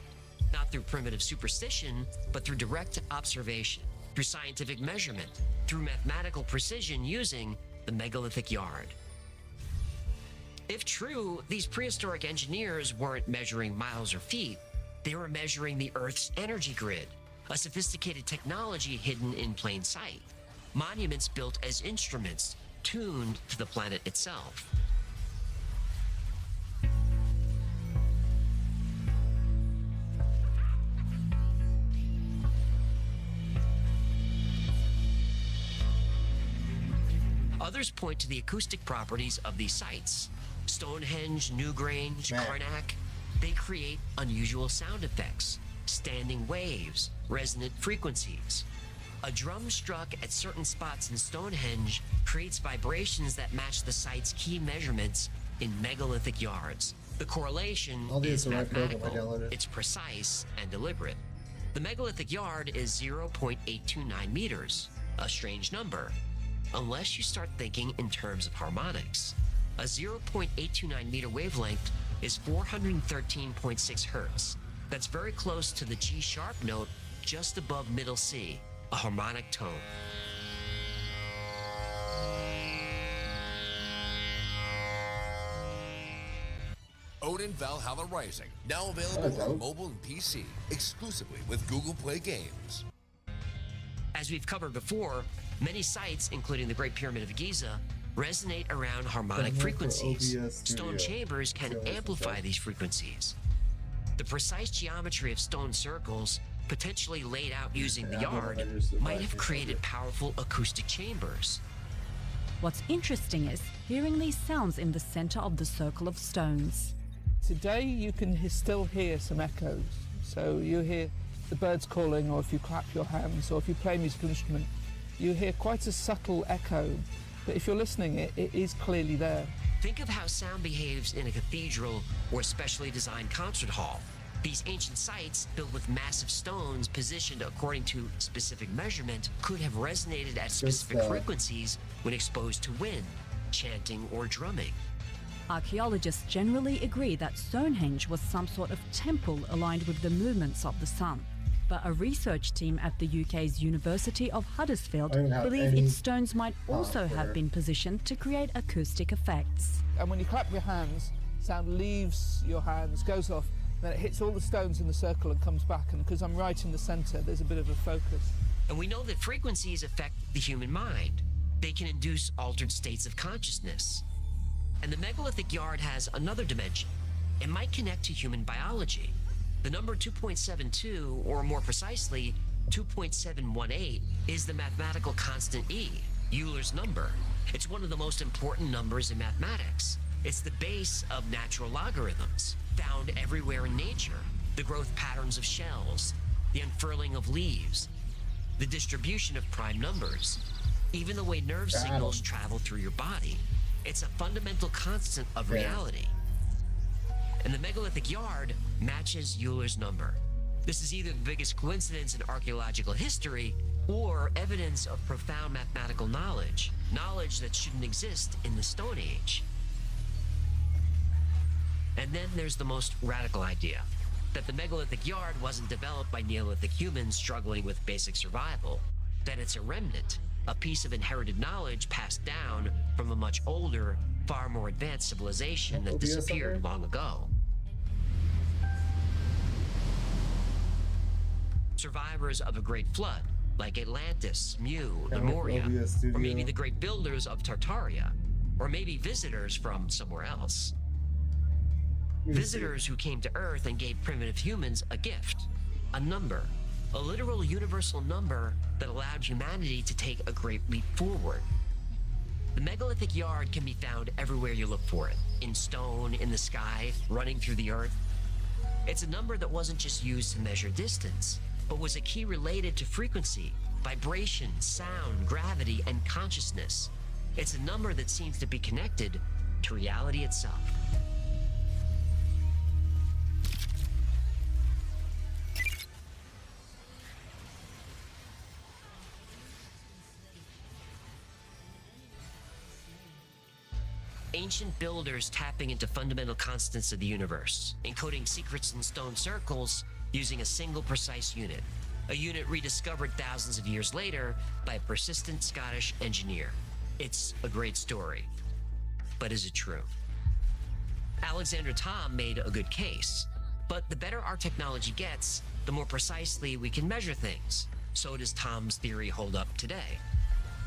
Not through primitive superstition, but through direct observation, through scientific measurement, through mathematical precision using the megalithic yard. If true, these prehistoric engineers weren't measuring miles or feet, they were measuring the Earth's energy grid, a sophisticated technology hidden in plain sight. Monuments built as instruments, tuned to the planet itself. Others point to the acoustic properties of these sites. Stonehenge, Newgrange, Karnak, they create unusual sound effects, standing waves, resonant frequencies. A drum struck at certain spots in Stonehenge creates vibrations that match the site's key measurements in megalithic yards. The correlation is mathematical, it's precise and deliberate. The megalithic yard is 0.829 meters, a strange number, unless you start thinking in terms of harmonics. A 0.829 meter wavelength is 413.6 hertz. That's very close to the G-sharp note just above middle C, a harmonic tone. Odin Valhalla Rising, now available on mobile and PC, exclusively with Google Play Games. As we've covered before, many sites, including the Great Pyramid of Giza, resonate around harmonic frequencies. Stone chambers can amplify these frequencies. The precise geometry of stone circles, potentially laid out using the yard, might have created powerful acoustic chambers. What's interesting is hearing these sounds in the center of the circle of stones. Today you can still hear some echoes. So you hear the birds calling, or if you clap your hands, or if you play a musical instrument, you hear quite a subtle echo. But if you're listening, it is clearly there. Think of how sound behaves in a cathedral or specially designed concert hall. These ancient sites, built with massive stones positioned according to specific measurement, could have resonated at specific frequencies when exposed to wind, chanting, or drumming. Archaeologists generally agree that Stonehenge was some sort of temple aligned with the movements of the sun. But a research team at the UK's University of Huddersfield believe its stones might also have been positioned to create acoustic effects. And when you clap your hands, sound leaves your hands, goes off, then it hits all the stones in the circle and comes back. And because I'm right in the center, there's a bit of a focus. And we know that frequencies affect the human mind. They can induce altered states of consciousness. And the megalithic yard has another dimension. It might connect to human biology. The number 2.72, or more precisely, 2.718, is the mathematical constant E, Euler's number. It's one of the most important numbers in mathematics. It's the base of natural logarithms, found everywhere in nature. The growth patterns of shells, the unfurling of leaves, the distribution of prime numbers, even the way nerve signals travel through your body. It's a fundamental constant of reality. And the megalithic yard matches Euler's number. This is either the biggest coincidence in archaeological history or evidence of profound mathematical knowledge, knowledge that shouldn't exist in the Stone Age. And then there's the most radical idea, that the megalithic yard wasn't developed by Neolithic humans struggling with basic survival, that it's a remnant, a piece of inherited knowledge passed down from a much older, far more advanced civilization that disappeared long ago. Survivors of a great flood, like Atlantis, Mu, Lemuria, or maybe the great builders of Tartaria, or maybe visitors from somewhere else. Visitors who came to Earth and gave primitive humans a gift, a number, a literal universal number that allowed humanity to take a great leap forward. The megalithic yard can be found everywhere you look for it, in stone, in the sky, running through the earth. It's a number that wasn't just used to measure distance, but was a key related to frequency, vibration, sound, gravity, and consciousness. It's a number that seems to be connected to reality itself. Ancient builders tapping into fundamental constants of the universe, encoding secrets in stone circles using a single precise unit, a unit rediscovered thousands of years later by a persistent Scottish engineer. It's a great story, but is it true? Alexander Thom made a good case, but the better our technology gets, the more precisely we can measure things. So does Thom's theory hold up today?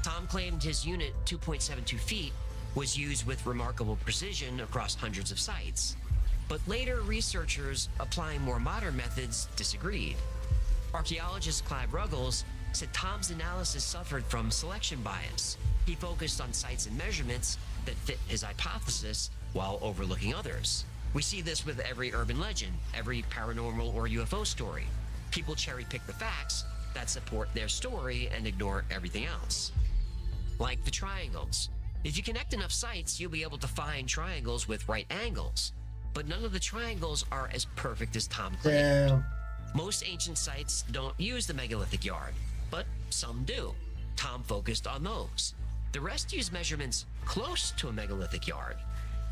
Thom claimed his unit, 2.72 feet, was used with remarkable precision across hundreds of sites. But later, researchers applying more modern methods disagreed. Archaeologist Clive Ruggles said Thom's analysis suffered from selection bias. He focused on sites and measurements that fit his hypothesis while overlooking others. We see this with every urban legend, every paranormal or UFO story. People cherry-pick the facts that support their story and ignore everything else. Like the triangles. If you connect enough sites, you'll be able to find triangles with right angles. But none of the triangles are as perfect as Thom claimed. Most ancient sites don't use the megalithic yard, but some do. Tom focused on those. The rest use measurements close to a megalithic yard,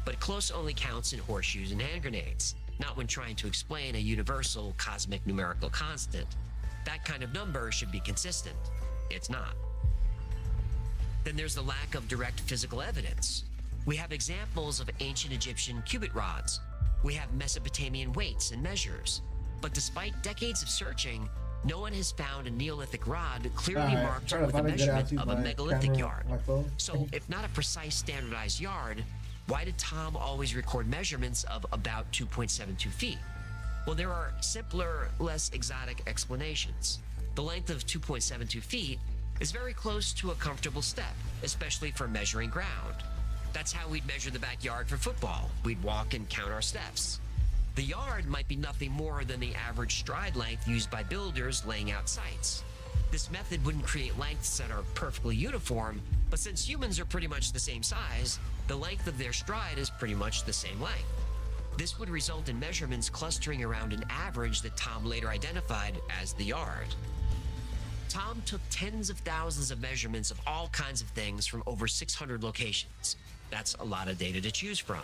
but close only counts in horseshoes and hand grenades, not when trying to explain a universal cosmic numerical constant. That kind of number should be consistent. It's not. Then there's the lack of direct physical evidence. We have examples of ancient Egyptian cubit rods. We have Mesopotamian weights and measures. But despite decades of searching, no one has found a Neolithic rod clearly marked with a measurement of a megalithic yard. So if not a precise standardized yard, why did Tom always record measurements of about 2.72 feet? Well, there are simpler, less exotic explanations. The length of 2.72 feet is very close to a comfortable step, especially for measuring ground. That's how we'd measure the backyard for football. We'd walk and count our steps. The yard might be nothing more than the average stride length used by builders laying out sites. This method wouldn't create lengths that are perfectly uniform, but since humans are pretty much the same size, the length of their stride is pretty much the same length. This would result in measurements clustering around an average that Tom later identified as the yard. Tom took tens of thousands of measurements of all kinds of things from over 600 locations. That's a lot of data to choose from.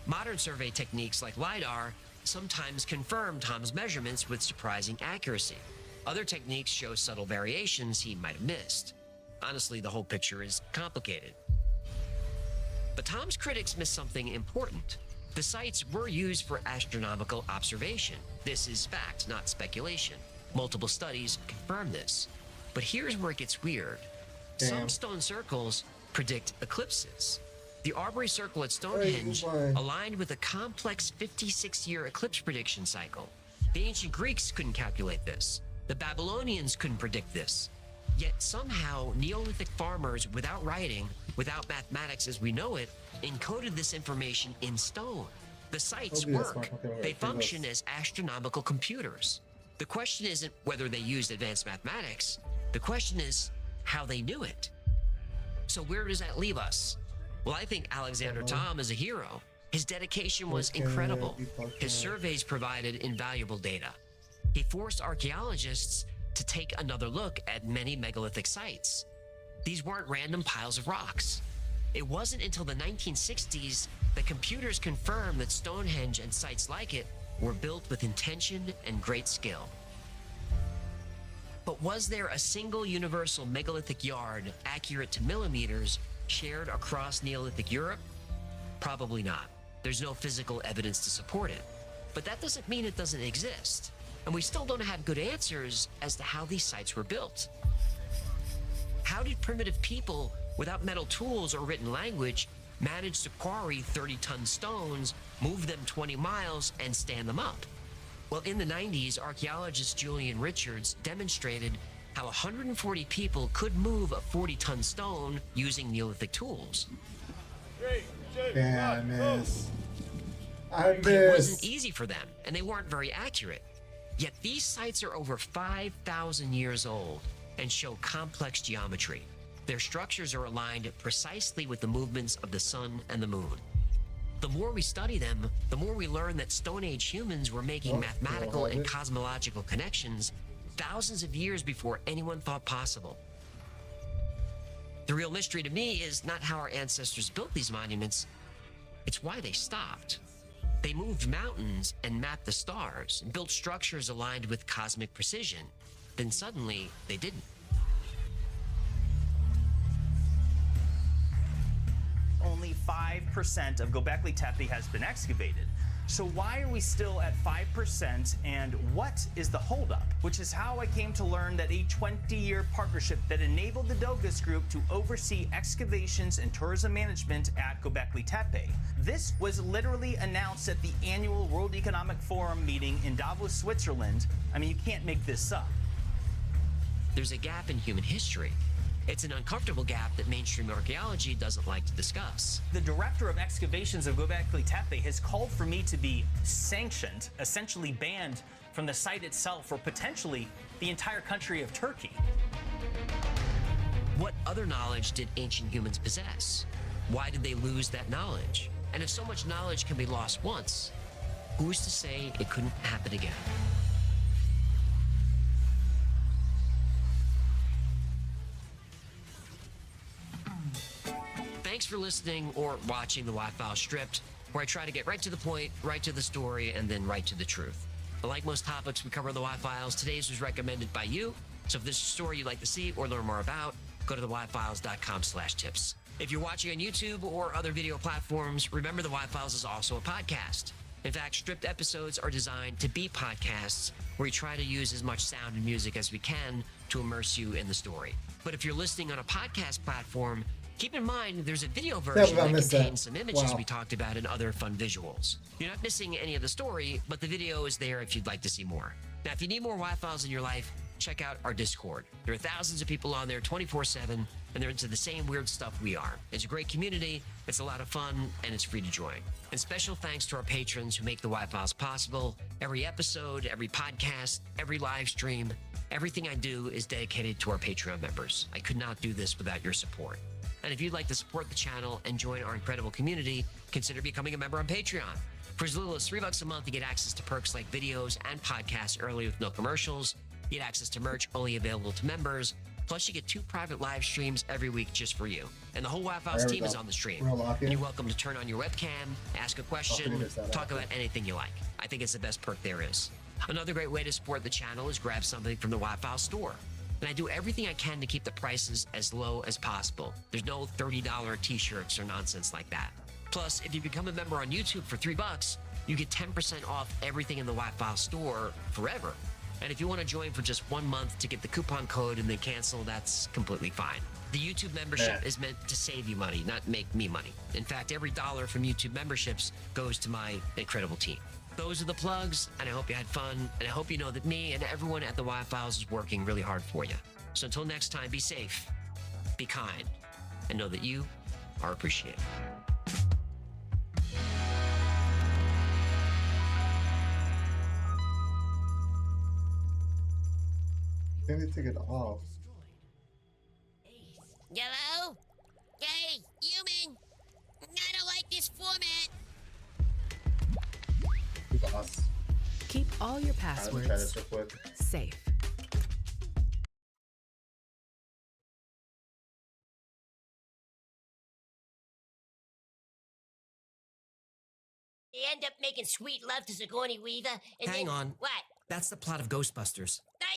Modern survey techniques like LiDAR sometimes confirm Tom's measurements with surprising accuracy. Other techniques show subtle variations he might have missed. Honestly, the whole picture is complicated. But Tom's critics missed something important. The sites were used for astronomical observation. This is fact, not speculation. Multiple studies confirm this. But here's where it gets weird. Some stone circles predict eclipses. The Aubrey Circle at Stonehenge aligned with a complex 56-year eclipse prediction cycle. The ancient Greeks couldn't calculate this. The Babylonians couldn't predict this. Yet somehow Neolithic farmers, without writing, without mathematics as we know it, encoded this information in stone. The sites work. They function as astronomical computers. The question isn't whether they used advanced mathematics. The question is how they knew it. So where does that leave us? Well, I think Alexander Thom is a hero. His dedication was incredible. His surveys provided invaluable data. He forced archaeologists to take another look at many megalithic sites. These weren't random piles of rocks. It wasn't until the 1960s that computers confirmed that Stonehenge and sites like it were built with intention and great skill. But was there a single universal megalithic yard accurate to millimeters shared across Neolithic Europe? Probably not. There's no physical evidence to support it. But that doesn't mean it doesn't exist. And we still don't have good answers as to how these sites were built. How did primitive people without metal tools or written language manage to quarry 30-ton stones, move them 20 miles, and stand them up? Well, in the 90s, archaeologist Julian Richards demonstrated how 140 people could move a 40-ton stone using Neolithic tools. Yeah, I miss. But it wasn't easy for them, and they weren't very accurate. Yet these sites are over 5,000 years old and show complex geometry. Their structures are aligned precisely with the movements of the sun and the moon. The more we study them, the more we learn that Stone Age humans were making mathematical and cosmological connections thousands of years before anyone thought possible. The real mystery to me is not how our ancestors built these monuments, it's why they stopped. They moved mountains and mapped the stars and built structures aligned with cosmic precision. Then suddenly, they didn't. Only 5% of Göbekli Tepe has been excavated. So why are we still at 5%, and what is the holdup? Which is how I came to learn that a 20-year partnership that enabled the Dogus Group to oversee excavations and tourism management at Göbekli Tepe. This was literally announced at the annual World Economic Forum meeting in Davos, Switzerland. I mean, you can't make this up. There's a gap in human history. It's an uncomfortable gap that mainstream archaeology doesn't like to discuss. The director of excavations of Göbekli Tepe has called for me to be sanctioned, essentially banned from the site itself or potentially the entire country of Turkey. What other knowledge did ancient humans possess? Why did they lose that knowledge? And if so much knowledge can be lost once, who's to say it couldn't happen again? for listening or watching the Wi-Fi Stripped, where I try to get right to the point, right to the story, and then right to the truth. But like most topics we cover in the Wi-Files, today's was recommended by you. So if there's a story you'd like to see or learn more about, go to thewifiles.com/tips. If you're watching on YouTube or other video platforms, remember the Wi-Files is also a podcast. In fact, stripped episodes are designed to be podcasts where we try to use as much sound and music as we can to immerse you in the story. But if you're listening on a podcast platform, keep in mind there's a video version that contains some images we talked about and other fun visuals. You're not missing any of the story, but the video is there if you'd like to see more. Now, if you need more Wi-Files in your life, check out our Discord. There are thousands of people on there 24/7, and they're into the same weird stuff we are. It's a great community, it's a lot of fun, and it's free to join. And special thanks to our patrons who make the Wi-Files possible. Every episode, every podcast, every live stream, everything I do is dedicated to our Patreon members. I could not do this without your support. And if you'd like to support the channel and join our incredible community, consider becoming a member on Patreon. For as little as $3 a month, you get access to perks like videos and podcasts early with no commercials. You get access to merch only available to members. Plus, you get 2 private live streams every week just for you. And the whole Wi-Files team is on the stream. And you're welcome to turn on your webcam, ask a question, talk about anything you like. I think it's the best perk there is. Another great way to support the channel is grab something from the Wi-Fi store. And I do everything I can to keep the prices as low as possible. There's no $30 t-shirts or nonsense like that. Plus, if you become a member on YouTube for $3, you get 10% off everything in the Wi-Fi store forever. And if you want to join for just 1 month to get the coupon code and then cancel, that's completely fine. The YouTube membership is meant to save you money, not make me money. In fact, every dollar from YouTube memberships goes to my incredible team. Those are the plugs, and I hope you had fun, and I hope you know that me and everyone at the Wi-Files is working really hard for you. So until next time, be safe, be kind, and know that you are appreciated. Then they take it off. Hello? Hey, human! I don't like this format! Keep all your passwords safe. They end up making sweet love to Sigourney Weaver and Hang then, on. What? That's the plot of Ghostbusters.